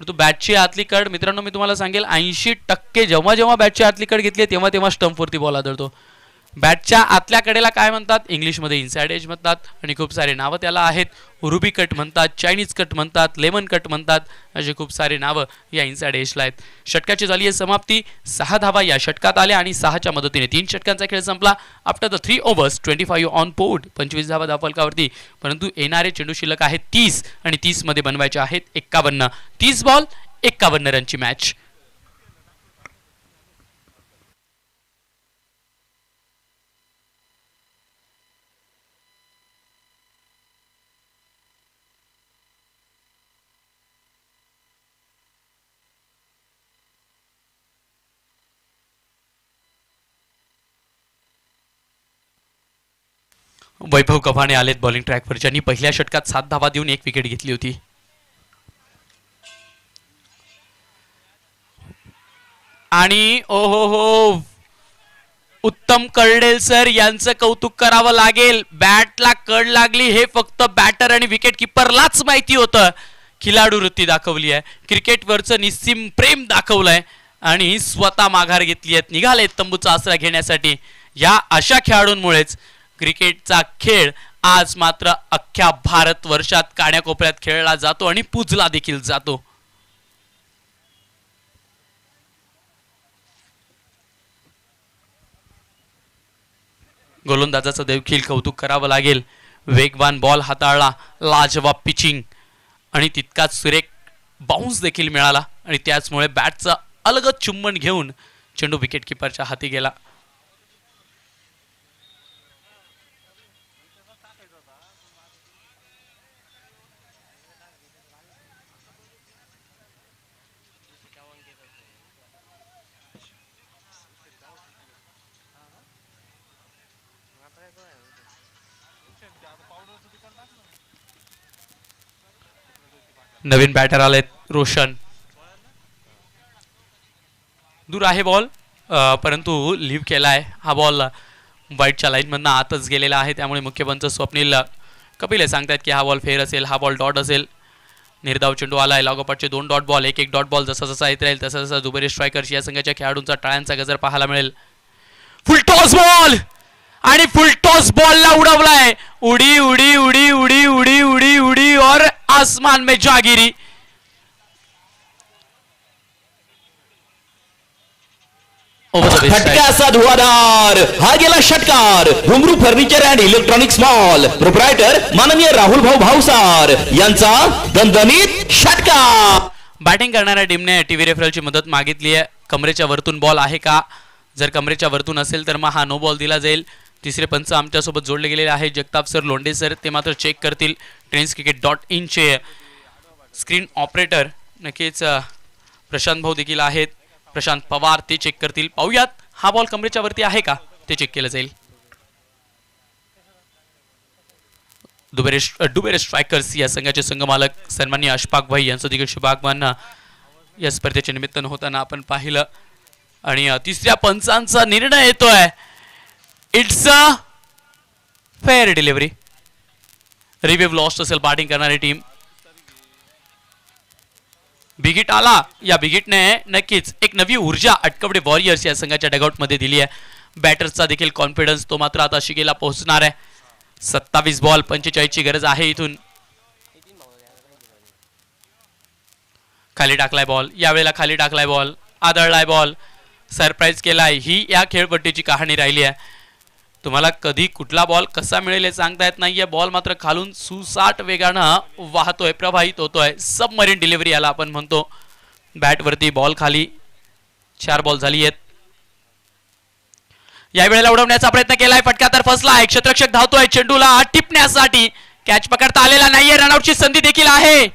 परंतु बॅटची आतली कड मित्रांनो मी तुम्हाला सांगेल 80% जेव्हा जेव्हा बॅटची आतली कड घेतली तेव्हा तेव्हा स्टंपवरती बॉल आदळतो. बॅटच्या आतल्या कडेला काय म्हणतात, इंग्लिशमध्ये इनसाइड एज म्हणतात आणि खूप सारे नावं त्याला आहेत. रुबी कट म्हणतात, चायनीज कट म्हणतात, लेमन कट म्हणतात, असे खूप सारे नावं या इनसाइड एजला आहेत. षटकाची झाली आहे समाप्ती. 6 धावा या षटकात आल्या आणि 6च्या मदतीने 3 षटकांचा खेळ संपला. After the 3 overs 25 on board, 25 धावा धावफलकावरती. परंतु येणारे चेंडू शिल्लक आहेत 30 आणि 30 मध्ये बनवायचे आहेत 51. 30 बॉल 51 रनची मॅच. वैभव कभाने आलेत बॉलिंग ट्रॅकवर, ज्यांनी पहिल्या षटकात 7 धावा देऊन 1 विकेट घेतली होती. आणि हो उत्तम कर्डेल सर यांचं कौतुक करावं लागेल. बॅटला कड लागली हे फक्त बॅटर आणि विकेट किपरलाच माहिती होतं. खिलाडू वृत्ती दाखवली आहे, क्रिकेटवरचं निस्सीम प्रेम दाखवलंय आणि स्वतः माघार घेतली आहे, निघाले तंबूचा आसरा घेण्यासाठी. या अशा खेळाडूंमुळेच क्रिकेटचा खेळ आज मात्र अख्ख्या भारतवर्षात काण्याकोपऱ्यात खेळला जातो आणि पूजला देखील जातो. गोलंदाजाचं देखील कौतुक करावं लागेल. वेगवान बॉल हाताळला, लाजवाब पिचिंग आणि तितकाच सुरेख बाउन्स देखील मिळाला आणि त्याचमुळे बॅटचं अलगद चुंबन घेऊन चेंडू विकेट किपरच्या हाती गेला. नवीन बॅटर आलेत रोशन. दूर आहे बॉल, परंतु लिव्ह केलाय. हा बॉल वाईटच्या लाईनमधनं आतच गेलेला आहे, त्यामुळे मुख्य पंच स्वप्नील कपिले सांगतात की हा बॉल फेअर असेल, हा बॉल डॉट असेल. निर्धाव चेंडू आलाय, लागोपाठचे 2 डॉट बॉल, एक डॉट बॉल जसा जसा येत राहील तसा जसा दुबेरी स्ट्रायकर्स या संघाच्या खेळाडूंचा टाळ्यांचा गजर पाहायला मिळेल. फुल टॉस बॉल आणि फुल टॉस बॉलला उडवलाय. उडी उडी उडी उडी उडी उडी उडी और आसमान में जागिरी. फटक्याचा धुवाधार हा गेला षटकार. घुंगरू furniture and electronics mall proprietor माननीय राहुल भाऊ भावसार यांचा दणदणीत षटकार. बॅटिंग करणाऱ्या टीमने टीव्ही रेफरलची मदत मागितली आहे. कमरेच्या वरतून बॉल आहे का, जर कमरेच्या वरतून असेल तर मग हा नो बॉल दिला जाईल. तिसरे पंच आमच्यासोबत जोडले गेलेले आहे जगताप सर, लोंढे सर, ते मात्र चेक करतील. trainscricket.in स्क्रीन ऑपरेटर नक्कीच प्रशांत भाऊ देखील आहेत, प्रशांत पवार, ते चेक करतील. पाहूयात हा बॉल कमरेच्या वरती आहे का ते चेक केलं जाईल. डुबेरे स्ट्रायकर्स या संघाचे संघमालक सन्माननीय अशफाक भाई यांचं देखील शुभागमन या स्पर्धेच्या निमित्तानं होताना आपण पाहिलं. आणि तिसऱ्या पंचांचा निर्णय येतोय. It's a fair delivery. Review lost असेल बॅटिंग करणारी टीम. बिगिट आला, या बिगिटने नक्कीच एक नवी ऊर्जा अटकवडे वॉरियर्स या संघाच्या डगआउटमध्ये दिली आहे. बॅटर्सचा देखील कॉन्फिडन्स तो मात्र आता शिगेला पोहोचणार आहे. 27 बॉल 45 ची गरज आहे इथून. खाली टाकलाय बॉल, यावेळेला खाली टाकलाय बॉल, आदळलाय बॉल, सरप्राईज केलाय. ही या खेळपट्टीची कहाणी राहिली आहे. तुम्हाला कधी कुठला बॉल कसा मिळेल हे सांगता येत नाहीये. बॉल मात्र खालून सुसाट वेगानं वाहतोय, प्रवाहित होतोय. सबमरीन डिलिव्हरी याला आपण म्हणतो. बॅटवरती बॉल खाली. 4 बॉल झाली आहेत. या वेळेला उडवण्याचा प्रयत्न केलाय, फटका तर फसलाय. क्षेत्ररक्षक धावतोय चेंडूला टिपण्यासाठी. कॅच पकडता आलेला नाहीये. रनआउटची संधी देखील आहे.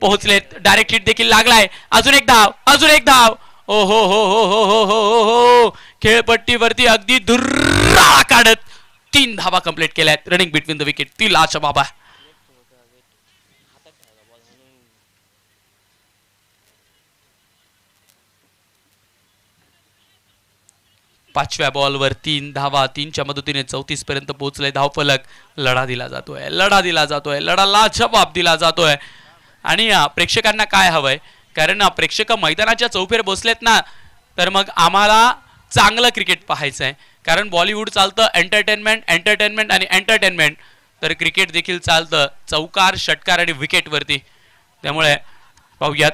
पोहोचलेत, डायरेक्ट हिट देखील लागलाय. अजून एक धाव, अजून एक धाव. ओ हो हो हो हो हो हो हो. खेळपट्टीवरती अगदी धुर्रा काढत 3 धावा कंप्लीट केल्यात. रनिंग बिटवीन द विकेट, ती लाच बाबा. पाचव्या बॉलवर 3 धावा, 3च्या मदतीने 34 पर्यंत पोहोचले धावफलक. लढा दिला जातोय, लढा दिला जातोय, लढा लाजवाब दिला जातोय. आणि प्रेक्षकांना काय हवंय, कारण प्रेक्षक मैदानाच्या चौफेर बसलेत ना, तर मग आम्हाला चांगलं क्रिकेट पाहायचं आहे. कारण बॉलिवूड चालतं एंटरटेनमेंट एंटरटेनमेंट आणि एंटरटेनमेंट, तर क्रिकेट देखील चालतं चौकार षटकार आणि विकेटवरती. त्यामुळे पाहूयात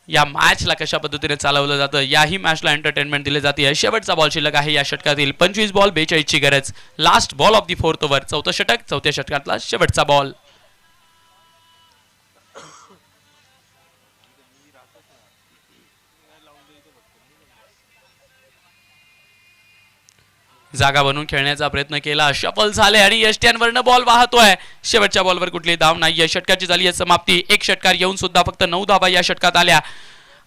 या मॅचला कशा पद्धतीने चालवलं जातं. याही मॅचला एंटरटेनमेंट दिले जाते. शेवटचा बॉल शिल्लक आहे या षटकातील. 25 बॉल 42 ची गरज. Last ball of the 4th over. चौथं षटक, चौथ्या षटकातला शेवटचा बॉल. जागा बनवून खेळण्याचा प्रयत्न केला, शफल झाले आणि यष्ट्यांवरनं बॉल वाहतोय. शेवटच्या बॉलवर कुठली धाव नाही. या षटकाची झाली आहे समाप्ती. एक षटकार येऊन सुद्धा फक्त 9 धावा या षटकात आल्या.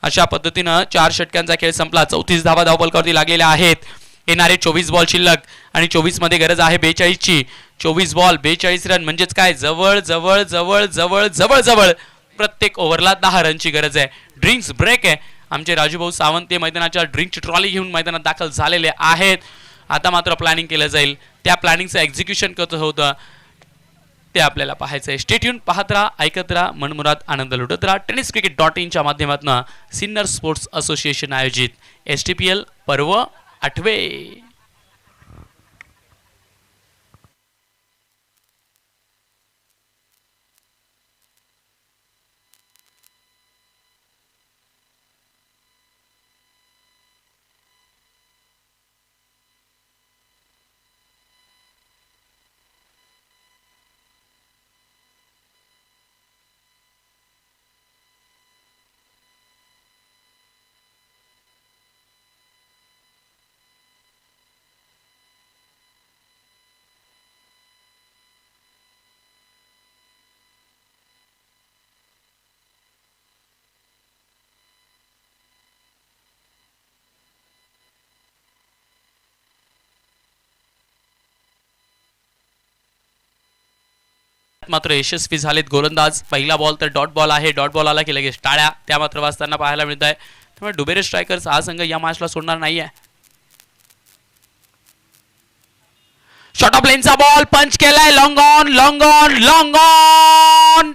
अशा पद्धतीनं 4 षटकांचा खेळ संपला. 34 धावा धावफलकावरती लागलेल्या आहेत. येणारे 24 बॉल शिल्लक आणि 24 मध्ये गरज आहे 42 ची. 24 बॉल 42 रन म्हणजेच काय, जवळ जवळ जवळ जवळ जवळ जवळ प्रत्येक ओव्हरला 10 रनची गरज आहे. ड्रिंक्स ब्रेक आहे. आमचे राजूभाऊ सावंत ते मैदानाच्या ड्रिंकची ट्रॉली घेऊन मैदानात दाखल झालेले आहेत. आता मात्र प्लॅनिंग केलं जाईल. त्या प्लॅनिंगचं एक्झिक्युशन कसं होतं ते आपल्याला पाहायचं आहे. स्टे ट्यून, पाहत राहा, ऐकत राहा, मनमुराद आनंद लुटत राहा. tenniscricket.in माध्यमातून सिन्नर स्पोर्ट्स असोसिएशन आयोजित STPL पर्व 8वे. मात्र यशस्वी झालेत गोलंदाज. पहिला बॉल तर डॉट बॉल आहे. डॉट बॉल आला की लगेच टाळ्या त्या मात्र वाजताना पाहायला मिळत आहे. त्यामुळे डुबेरे स्ट्रायकर्स हा संघ या मॅचला सोडणार नाहीये. शॉर्ट ऑफ लेनचा बॉल पंच केलाय. Long on long on long on.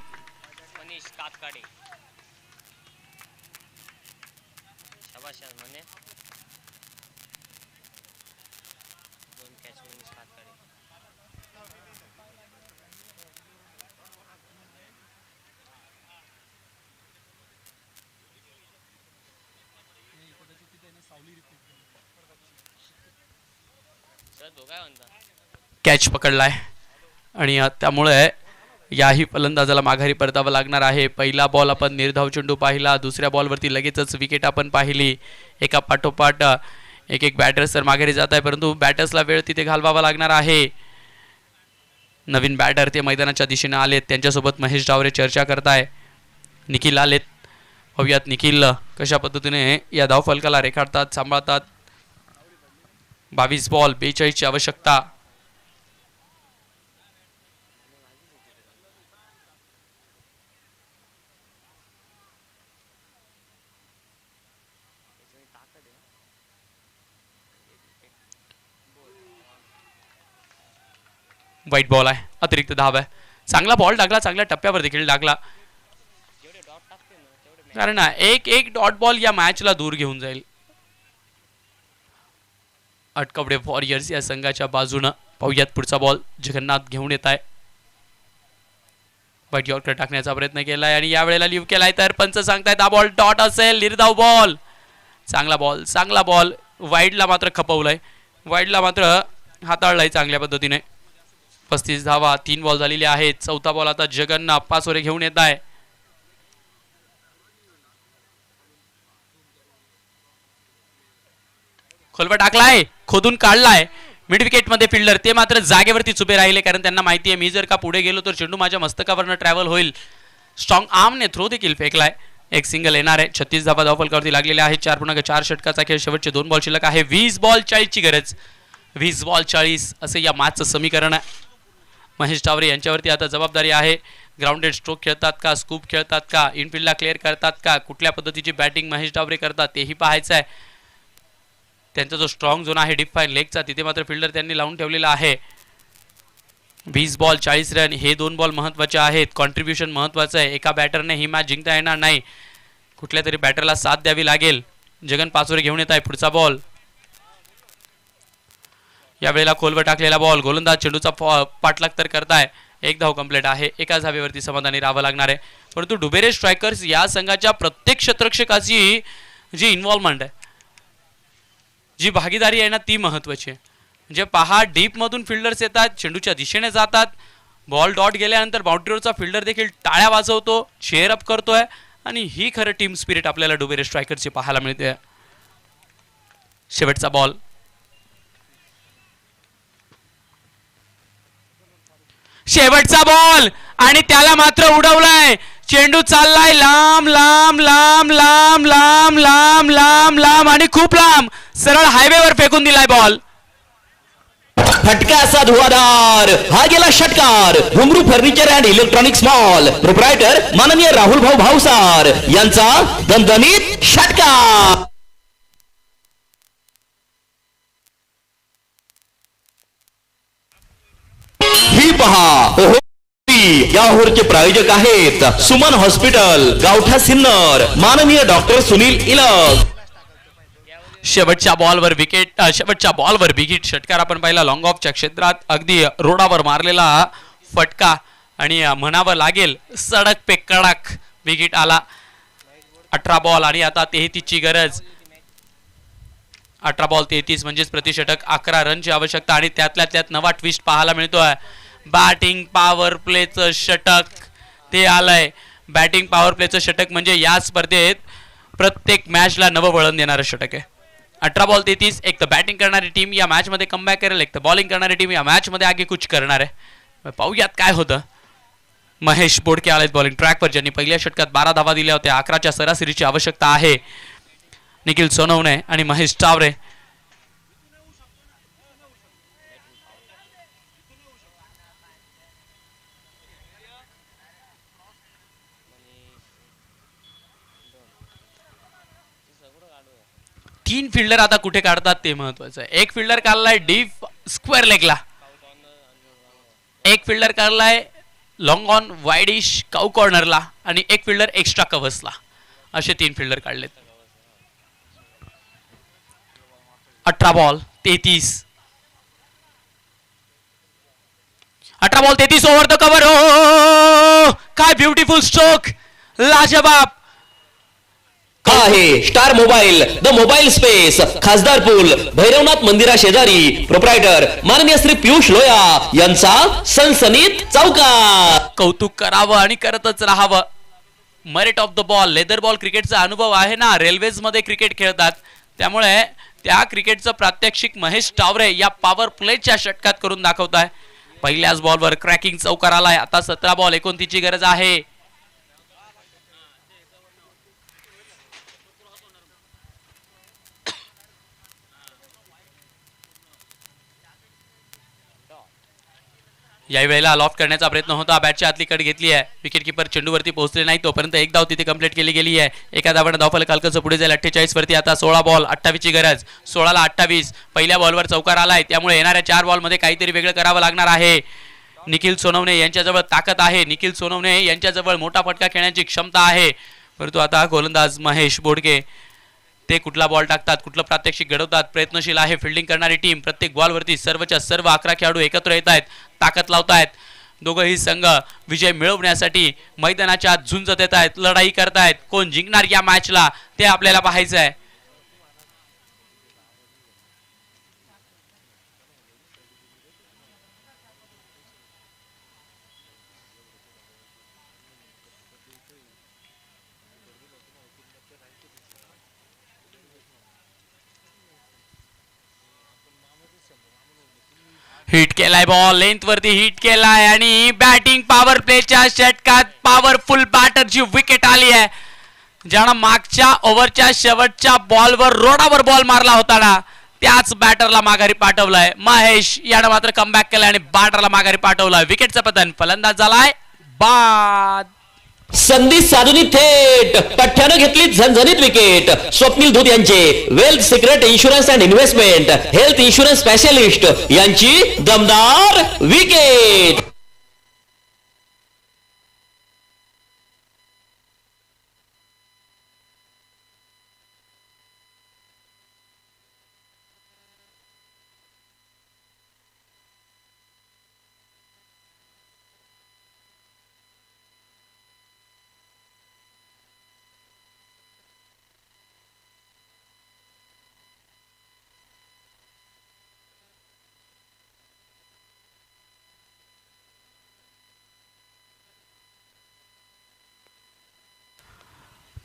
Catch पकडलाय आणि त्यामुळे याही फलंदाजाला माघारी परतावं लागणार आहे. पहिला बॉल आपण निर्धाव चेंडू पाहिला. दुसऱ्या बॉलवरती लगेचच विकेट आपण पाहिली. एका पाठोपाठ एक एक बॅटर्स तर माघारी जात आहे, परंतु बॅटर्सला वेळ तिथे घालवावा लागणार आहे. नवीन बॅटर ते मैदानाच्या दिशेने आलेत. त्यांच्यासोबत महेश डावरे चर्चा करताय. निखिल आलेत. पाहूयात निखिल कशा पद्धतीने या धावफलकाला रेखाटतात, सांभाळतात. 22 बॉल 42 ची आवश्यकता. वाईट बॉल आहे. अतिरिक्त धाव आहे. चांगला बॉल टाकला, चांगल्या टप्प्यावर देखील टाकला. कारण एक एक डॉट बॉल या मॅचला दूर घेऊन जाईल. अटकवडे वॉरियर्स या संघाच्या बाजूनं. पाहूयात पुढचा बॉल जगन्नाथ घेऊन येत आहे. वाईट यॉर्कर टाकण्याचा प्रयत्न केलाय आणि यावेळेला लिव्ह केलाय, तर पंच सांगतायत हा बॉल डॉट असेल. निर्धाव बॉल. चांगला बॉल, चांगला बॉल. वाईडला मात्र खपवलाय. वाईडला मात्र हाताळलाय चांगल्या पद्धतीने. 35 धावा, 3 बॉल झालेले आहेत. चौथा बॉल आता जगन्नाथ पाचोरे घेऊन येत आहे. खोलवा टाकलाय, खोदून काढलाय. मिड विकेट मध्ये फिल्डर ते मात्र जागेवरतीच उभे राहिले, कारण त्यांना माहिती आहे मी जर का पुढे गेलो तर चेंडू माझ्या मस्तकावरनं ट्रॅव्हल होईल. स्ट्रॉंग आर्मने थ्रो देखील फेकलाय. एक सिंगल येणार आहे. 36 धावा धावफलकावरती लागलेले आहेत. 4.4 षटकाचा खेळ. शेवटचे 2 बॉल शिल्लक आहे. 20 बॉल 40 ची गरज. 20 बॉल 40 असे या मॅचचं समीकरण आहे. महेश डावरे यांच्यावरती आता जबाबदारी आहे. ग्राउंडेड स्ट्रोक खेळतात का, स्कूप खेळतात का, इनफिल्डला क्लिअर करतात का, कुठल्या पद्धतीची बॅटिंग महेश डावरे करतात तेही पाहायचं आहे. त्यांचा जो स्ट्रॉंग झोन आहे डीप फाईन लेगचा, तिथे मात्र फिल्डर त्यांनी लावून ठेवलेला आहे. 20 बॉल 40 रन. हे 2 बॉल महत्त्वाचे आहेत. कॉन्ट्रीब्युशन महत्त्वाचं आहे. एका बॅटरने ही मॅच जिंकता येणार नाही. कुठल्या तरी बॅटरला साथ द्यावी लागेल. जगन पाचोरे घेऊन येत आहे. पुढचा बॉल यावेळेला खोलवर टाकलेला बॉल, गोलंदाज चेंडूचा पाठलाग तर करताय. एक धाव कंप्लीट आहे. एका धावेवरती समाधानी राहावं लागणार आहे. परंतु डुबेरे स्ट्रायकर्स या संघाच्या प्रत्येक क्षेत्ररक्षकाची जी इन्व्हॉल्वमेंट आहे, जी भागीदारी आहे ना, ती महत्त्वाची आहे. म्हणजे पहा, डीपमधून फिल्डर्स येतात, चेंडूच्या दिशेने जातात, बॉल डॉट गेल्यानंतर बाउंड्रीवरचा फिल्डर देखील टाळ्या वाजवतो, चेअर अप करतोय आणि ही खरं टीम स्पिरिट आपल्याला डुबेरे स्ट्रायकरची पाहायला मिळते. शेवटचा बॉल, शेवटचा बॉल आणि त्याला मात्र उडवलाय. चेंडू चाललाय लांब लांब लांब लांब लांब लांब लांब लांब आणि खूप लांब, सरळ हायवेवर फेकून दिलाय बॉल. फटका असा धुवाधार, हा गेला षटकार. घुंगरू furniture and electronics mall proprietor माननीय राहुल भाऊ भावसार यांचा दणदणीत षटकार. ही पहा, या ओव्हरचे प्रायोजक आहेत सुमन हॉस्पिटल, गावठा सिन्नर, माननीय डॉक्टर सुनील इलग. शेवटच्या बॉलवर विकेट षटकार आपण पाहिला. लॉंग ऑफच्या क्षेत्रात अगदी रोडावर मारलेला फटका आणि म्हणावं लागेल सडक पे कडक विकेट आला. 18 बॉल आणि आता 33 ची गरज. 18 बॉल 33 म्हणजेच प्रतिषटक 11 रनची आवश्यकता आणि त्यातल्या त्यात नवा ट्विस्ट पाहायला मिळतोय. बॅटिंग पॉवर प्लेचं षटक ते आलंय. बॅटिंग पॉवर प्लेचं षटक म्हणजे या स्पर्धेत प्रत्येक मॅचला नवं वळण देणारं षटक आहे. 18 बॉल 33. एक तर बॅटिंग करणारी टीम या मॅच मध्ये कमबॅक करेल, एक तर बॉलिंग करणारी टीम या मॅच मध्ये आगे कुछ करणार आहे. पाहूयात काय होतं. महेश बोडके आलेत बॉलिंग ट्रॅकवर, ज्यांनी पहिल्या षटकात 12 धावा दिल्या होत्या. 11च्या सरासरीची आवश्यकता आहे. निखिल सोनवणे आणि महेश चावरे. तीन फिल्डर आता कुठे काढतात ते महत्वाचं आहे. एक फिल्डर काढलाय डीप स्क्वेअर लेगला, एक फिल्डर काढलाय लॉंग ऑन वाईडिश काऊ कॉर्नरला आणि एक फिल्डर एक्स्ट्रा कव्हर्सला. असे 3 फिल्डर काढलेत. 18 बॉल 33. 18 बॉल 33 ओव्हर द कव्हर. हो, काय ब्युटिफुल स्ट्रोक, लाजवाब. आहे star mobile, the mobile space, Khasdarpul, Bhairavnath मंदिरा शेजारी. प्रोप्रायटर माननीय श्री पियुष लोया यांचा सनसनीत चौकार. कौतुक करावं आणि करतच राहावं. Merit of the ball. Leather ball क्रिकेटचा अनुभव आहे ना, रेल्वेज मध्ये क्रिकेट खेळतात, त्यामुळे त्या क्रिकेटचं प्रात्यक्षिक महेश टावरे या पॉवर प्लेच्या षटकात करून दाखवताय. पहिल्याच बॉलवर क्रॅकिंग चौकार आलाय. आता 17 बॉल 29 ची गरज आहे. याही वेळेला लॉफ्ट करण्याचा प्रयत्न होता. बॅटच्या आतली कट घेतली आहे. विकेट किपर चेंडूवरती पोहोचले नाही, तोपर्यंत एक धाव तिथे कंप्लीट केली गेली आहे. एका धावाने धावफलक हलकंसं पुढे जाईल. 48 वरती आता 16 बॉल 28 ची गरज. 16ला 28. पहिल्या बॉलवर चौकार आलाय, त्यामुळे येणाऱ्या 4 बॉलमध्ये काहीतरी वेगळं करावं लागणार आहे. निखिल सोनवणे यांच्याजवळ ताकद आहे. निखिल सोनवणे यांच्याजवळ मोठा फटका खेळण्याची क्षमता आहे. परंतु आता गोलंदाज महेश बोडके ते कुठला बॉल टाकतात, कुठलं प्रात्यक्षिक घडवतात, प्रयत्नशील आहे फिल्डिंग करणारी टीम. प्रत्येक बॉलवरती सर्वच्या सर्व 11 खेळाडू एकत्र येत आहेत, ताकद लावतायत. दोघंही संघ विजय मिळवण्यासाठी मैदानाच्या आत झुंज देत आहेत, लढाई करतायत. कोण जिंकणार या मॅचला ते आपल्याला पाहायचं आहे. हिट केलाय बॉल, लेंथ वरती हिट केलाय आणि बॅटिंग पॉवर प्लेच्या षटकात पॉवरफुल बॅटरची विकेट आली आहे. ज्यानं मागच्या ओव्हरच्या शेवटच्या बॉलवर रोडावर बॉल मारला होता ना, त्याच बॅटरला माघारी पाठवलाय. महेश यानं मात्र कमबॅक केलाय आणि बॅटरला माघारी पाठवलाय. विकेटचं पतन, फलंदाज झालाय बाद. संधी साधून थेट पठ्ठ्यानं घेतली झणझणीत विकेट. स्वप्नील धूत यांचे wealth secret insurance and investment health insurance specialist यांची दमदार विकेट.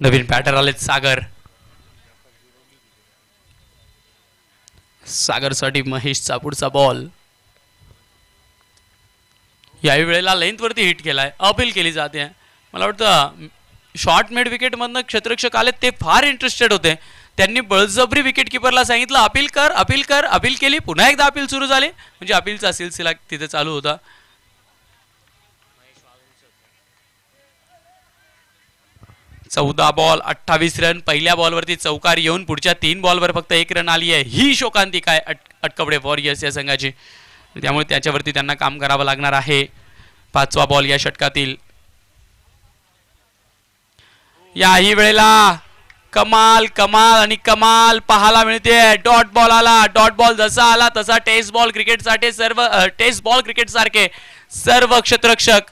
नवीन बॅटर आलेत सागर. सागरसाठी महेशचा पुढचा बॉल. याही वेळेला लेंथ वरती हिट केलाय. अपील केली जाते. मला वाटतं शॉर्ट मिड विकेट मधनं क्षेत्ररक्षक आले ते फार इंटरेस्टेड होते. त्यांनी बळजबरी विकेट किपरला सांगितलं अपील कर अपील कर. अपील केली. पुन्हा एकदा अपील सुरू झाले. म्हणजे अपीलचा सिलसिला तिथे चालू होता. चौदा बॉल 28 रन. पहिल्या बॉलवरती चौकार येऊन पुढच्या 3 बॉलवर फक्त 1 रन आली आहे. ही शोकांतिका आहे अटकवडे वॉरियर्स या संघाची. त्यामुळे त्याच्यावरती त्यांना काम करावं लागणार आहे. 5वा बॉल या षटकातील. याही वेळेला कमाल कमाल आणि कमाल पाहायला मिळते. डॉट बॉल आला. डॉट बॉल जसा आला तसा टेस्ट बॉल क्रिकेटसाठी टेस्ट बॉल क्रिकेट सारखे सर्व क्षेत्ररक्षक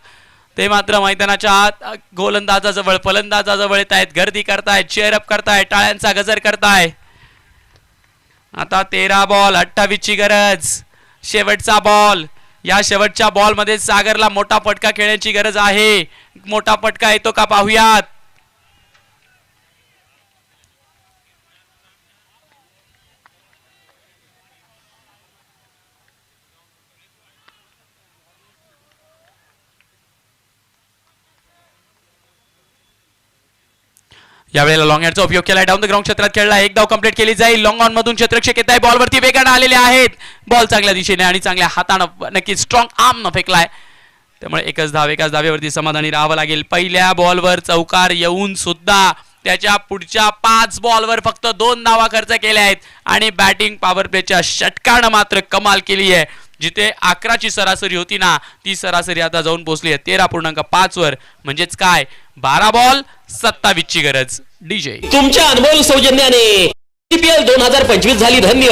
ते मात्र मैदानाच्या आत गोलंदाजाजवळ फलंदाजाजवळ येत आहेत. गर्दी करतायत. चेअरअप करतायत. टाळ्यांचा गजर करताय. आता 13 बॉल 28 ची गरज. शेवटचा बॉल. या शेवटच्या बॉल मध्ये सागरला मोठा फटका खेळण्याची गरज आहे. मोठा फटका येतो का पाहूयात. यावेळेला लॉंग हॅटचा उपयोग केला. डाऊन द ग्राउंड क्षेत्रात खेळला. एक धाव कंप्लीट केली जाईल. लॉंग ऑन मधून क्षेत्ररक्षक येत आहे. बॉलवरती वेगाने आलेले आहेत. बॉल चांगल्या दिशेने आणि चांगल्या हातानं नक्की स्ट्रॉंग आर्मनं फेकलाय. त्यामुळे एकाच धावेवरती समाधानी राहावं लागेल. पहिल्या बॉलवर चौकार येऊन सुद्धा त्याच्या पुढच्या 5 बॉलवर फक्त 2 धावा खर्च केल्या आहेत आणि बॅटिंग पॉवर प्लेच्या षटकानं मात्र कमाल केली आहे. जिथे 11ची सरासरी होती ना ती सरासरी आता जाऊन पोहोचली आहे 13.5 वर. म्हणजेच काय 12 बॉल 27 ची गरज. डीजे तुमच्या अनमोल सौजन्याने IPL 2025 झाली धन्य.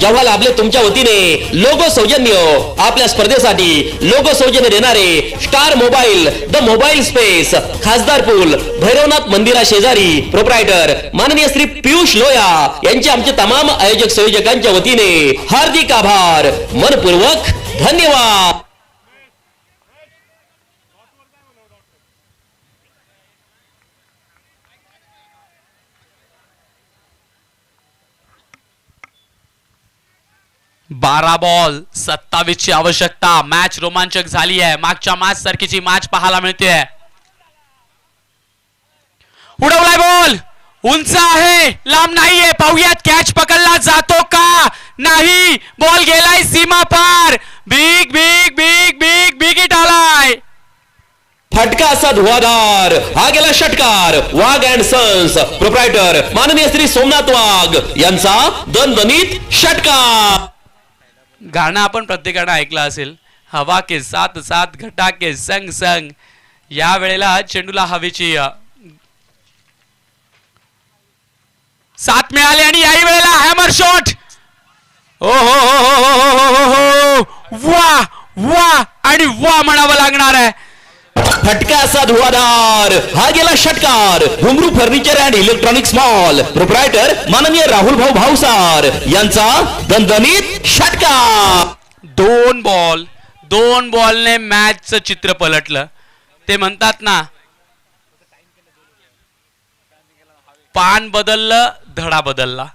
जेव्हा लाभले तुमच्या वतीने लोगो सौजन्य. आपल्या स्पर्धेसाठी लोगो सौजन्य देणारे star mobile, the mobile space, खासदार पूल, भैरवनाथ मंदिरा शेजारी, प्रोप्रायटर माननीय श्री पियुष लोया यांचे आमचे तमाम आयोजक संयोजकांच्या वतीने हार्दिक आभार. मनपूर्वक धन्यवाद. बारा बॉल 27 ची आवश्यकता. मॅच रोमांचक झाली आहे. मागच्या मॅच सारखीची मॅच पाहायला मिळते. उडवलाय बॉल. उंच आहे. लांब नाहीये. पाहूयात कॅच पकडला जातो का नाही. बॉल गेलाय सीमा पार. Big big big big big hit आलाय. फटका असा धुवाधार. हा गेला षटकार. वाघ अँड सन्स, प्रोप्रायटर माननीय श्री सोमनाथ वाघ यांचा दणदणीत षटकार. गाणं आपण प्रत्येकानं ऐकलं असेल. हवा के साथ साथ घटा के संग संग. या वेळेला चेंडूला हवेची साथ मिळाली आणि याही वेळेला हॅमर शॉट. ओ हो हो हो हो हो हो वा वा आणि वा म्हणावं लागणार आहे. फटका असा धुवाधार. हा गेला षटकार. घुंगरू furniture and electronics mall, proprietor माननीय राहुल भाऊ भावसार यांचा दणदणीत षटकार. 2 बॉलने मॅचचं चित्र पलटलं. ते म्हणतात ना पान बदललं धडा बदलला.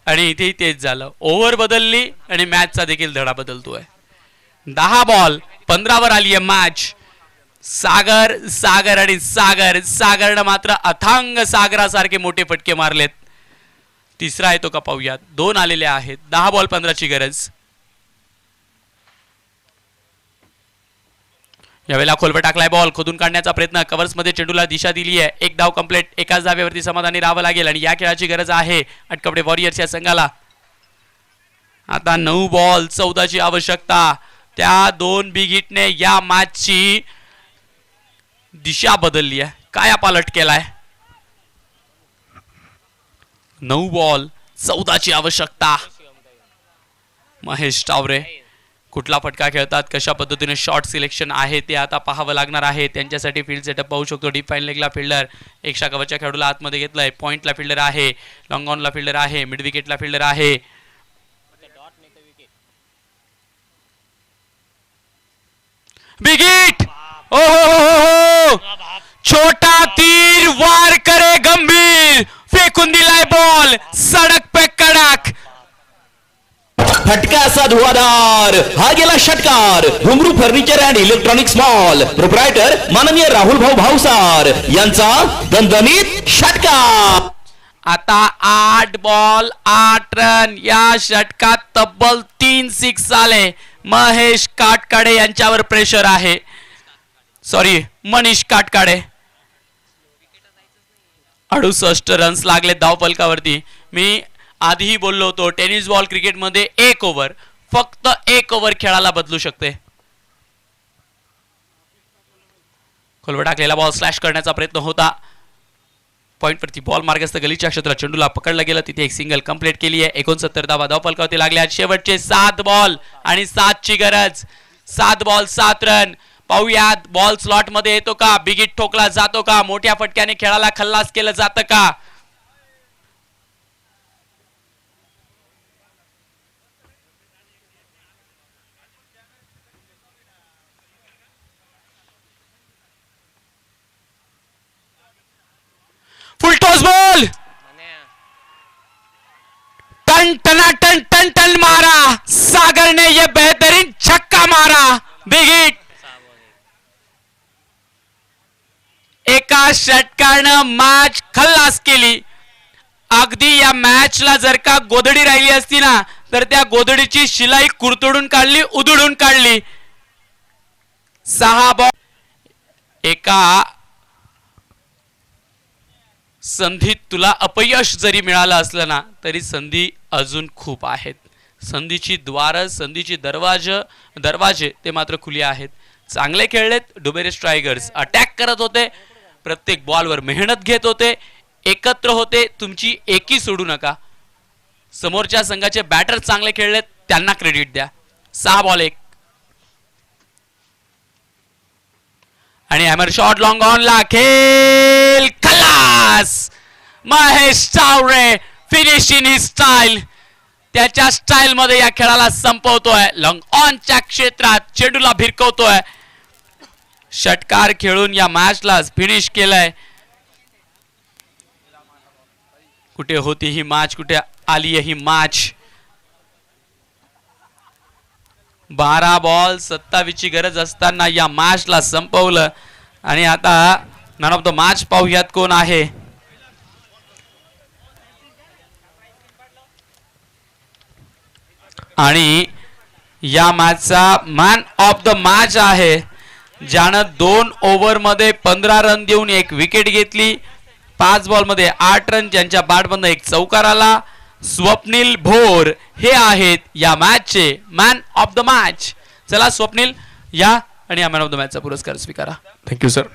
आणि इथेही तेच झालं. ओव्हर बदलली आणि मॅचचा देखील धडा बदलतोय. 10 बॉल 15 वर आली आहे मॅच. सागर सागर आणि सागरनं मात्र अथांग सागरासारखे मोठे फटके मारलेत. तिसरा येतो का पाहूयात. 2 आलेले आहेत. 10 बॉल 15 ची गरज. यावेळेला खोलवर टाकलाय बॉल. खोदून काढण्याचा प्रयत्न. कव्हर्स मध्ये चेंडूला दिशा दिली आहे. 1 धाव कंप्लीट. एकाच धावेवरती समाधानी राहावं लागेल आणि या खेळाची गरज आहे अटकवडे वॉरियर्स या संघाला. आता 9 बॉल 14 ची आवश्यकता. त्या 2 बिग हिटने या मॅचची दिशा बदलली आहे. कायापालट केलाय. 9 बॉल 14 ची आवश्यकता. महेश टावरे कुठला फटका खेळतात, कशा पद्धतीने शॉट सिलेक्शन आहे ते आता पाहावं लागणार आहे. त्यांच्यासाठी फील्ड सेटअप पाहू शकतो. डीप फाईन लेगला फिल्डर. एक्स्ट्रा कव्हरच्या खेळाडूला आतमध्ये घेतलाय. पॉइंटला फिल्डर आहे. लॉंग ऑनला फिल्डर आहे. मिड विकेटला फिल्डर आहे. Big hit. ओ हो हो हो. छोटा तीर वार करे गंभीर, फेकून दिलाय बॉल सडक पे कडक. फटका असा धुवाधार, हा गेला षटकार. घुंगरू furniture and electronics mall proprietor माननीय राहुल भाऊ भावसार यांचा दणदणीत षटकार. आता 8 बॉल 8 रन. या षटकात तब्बल 3 सिक्स आले. महेश काटकाडे यांच्यावर प्रेशर आहे. सॉरी, मनीष काटकाडे. 68 रन्स लागले धावफलकावरती. मी आधीही बोललो होतो, टेनिस बॉल क्रिकेटमध्ये 1 ओव्हर, फक्त 1 ओव्हर खेळाला बदलू शकते. खोलवर टाकलेला बॉल स्लॅश करण्याचा प्रयत्न होता. पॉइंटवरती बॉल मार्गस्थ गलीच्या क्षेत्रात चेंडूला पकडला गेला. तिथे एक सिंगल कंप्लीट केली आहे. 69 धावा धावफलकावरती लागल्या. शेवटचे 7 बॉल आणि 7 ची गरज. 7 बॉल 7 रन. पाहूयात बॉल स्लॉट मध्ये येतो का, बिगिट ठोकला जातो का, मोठ्या फटक्याने खेळाला खल्लास केलं जातं का. फुल टॉस बॉल, टन टना टन टन टन मारा. सागर ने ये बेहतरीन छक्का मारा. Big hit. एका षटकानं मॅच खल्लास केली. अगदी या मॅचला जर का गोधडी राहिली असती ना, तर त्या गोधडीची शिलाई कुरतडून काढली, उधळून काढली. 6 बॉल. एका संधीत तुला अपयश जरी मिळालं असलं ना, तरी संधी अजून खूप आहेत. संधीची द्वार, संधीची दरवाजे ते मात्र खुले आहेत. चांगले खेळलेत डुबेरेस टायगर्स. अटॅक करत होते, प्रत्येक बॉलवर मेहनत घेत होते, एकत्र होते. तुमची एकी सोडू नका. समोरच्या संघाचे बॅटर चांगले खेळलेत, त्यांना क्रेडिट द्या. 6 बॉल 1 आणि हॅमर शॉट लॉंग ऑन ला. खेल खलास. Mahesh Chaware finish in his style. त्याच्या स्टाईल मध्ये या खेळाला संपवतोय. लॉंग ऑनच्या क्षेत्रात चेंडूला भिरकवतोय. षटकार खेळून या मॅचला फिनिश केलंय. कुठे होती ही मॅच, कुठे आली ही मॅच. 12 बॉल 27 ची गरज असताना या मॅचला संपवलं. आणि आता मॅन ऑफ द मॅच पाहूयात कोण आहे. आणि या मॅचचा मॅन ऑफ द मॅच आहे ज्यानं 2 ओव्हर मध्ये 15 रन देऊन 1 विकेट घेतली. 5 बॉल मध्ये 8 रन, ज्यांच्या बॅटमधून 1 चौकार आला. स्वप्नील भोर हे आहेत या मॅचचे मॅन ऑफ द मॅच. चला स्वप्नील या आणि या मॅन ऑफ द मॅचचा पुरस्कार स्वीकारा. Thank you sir.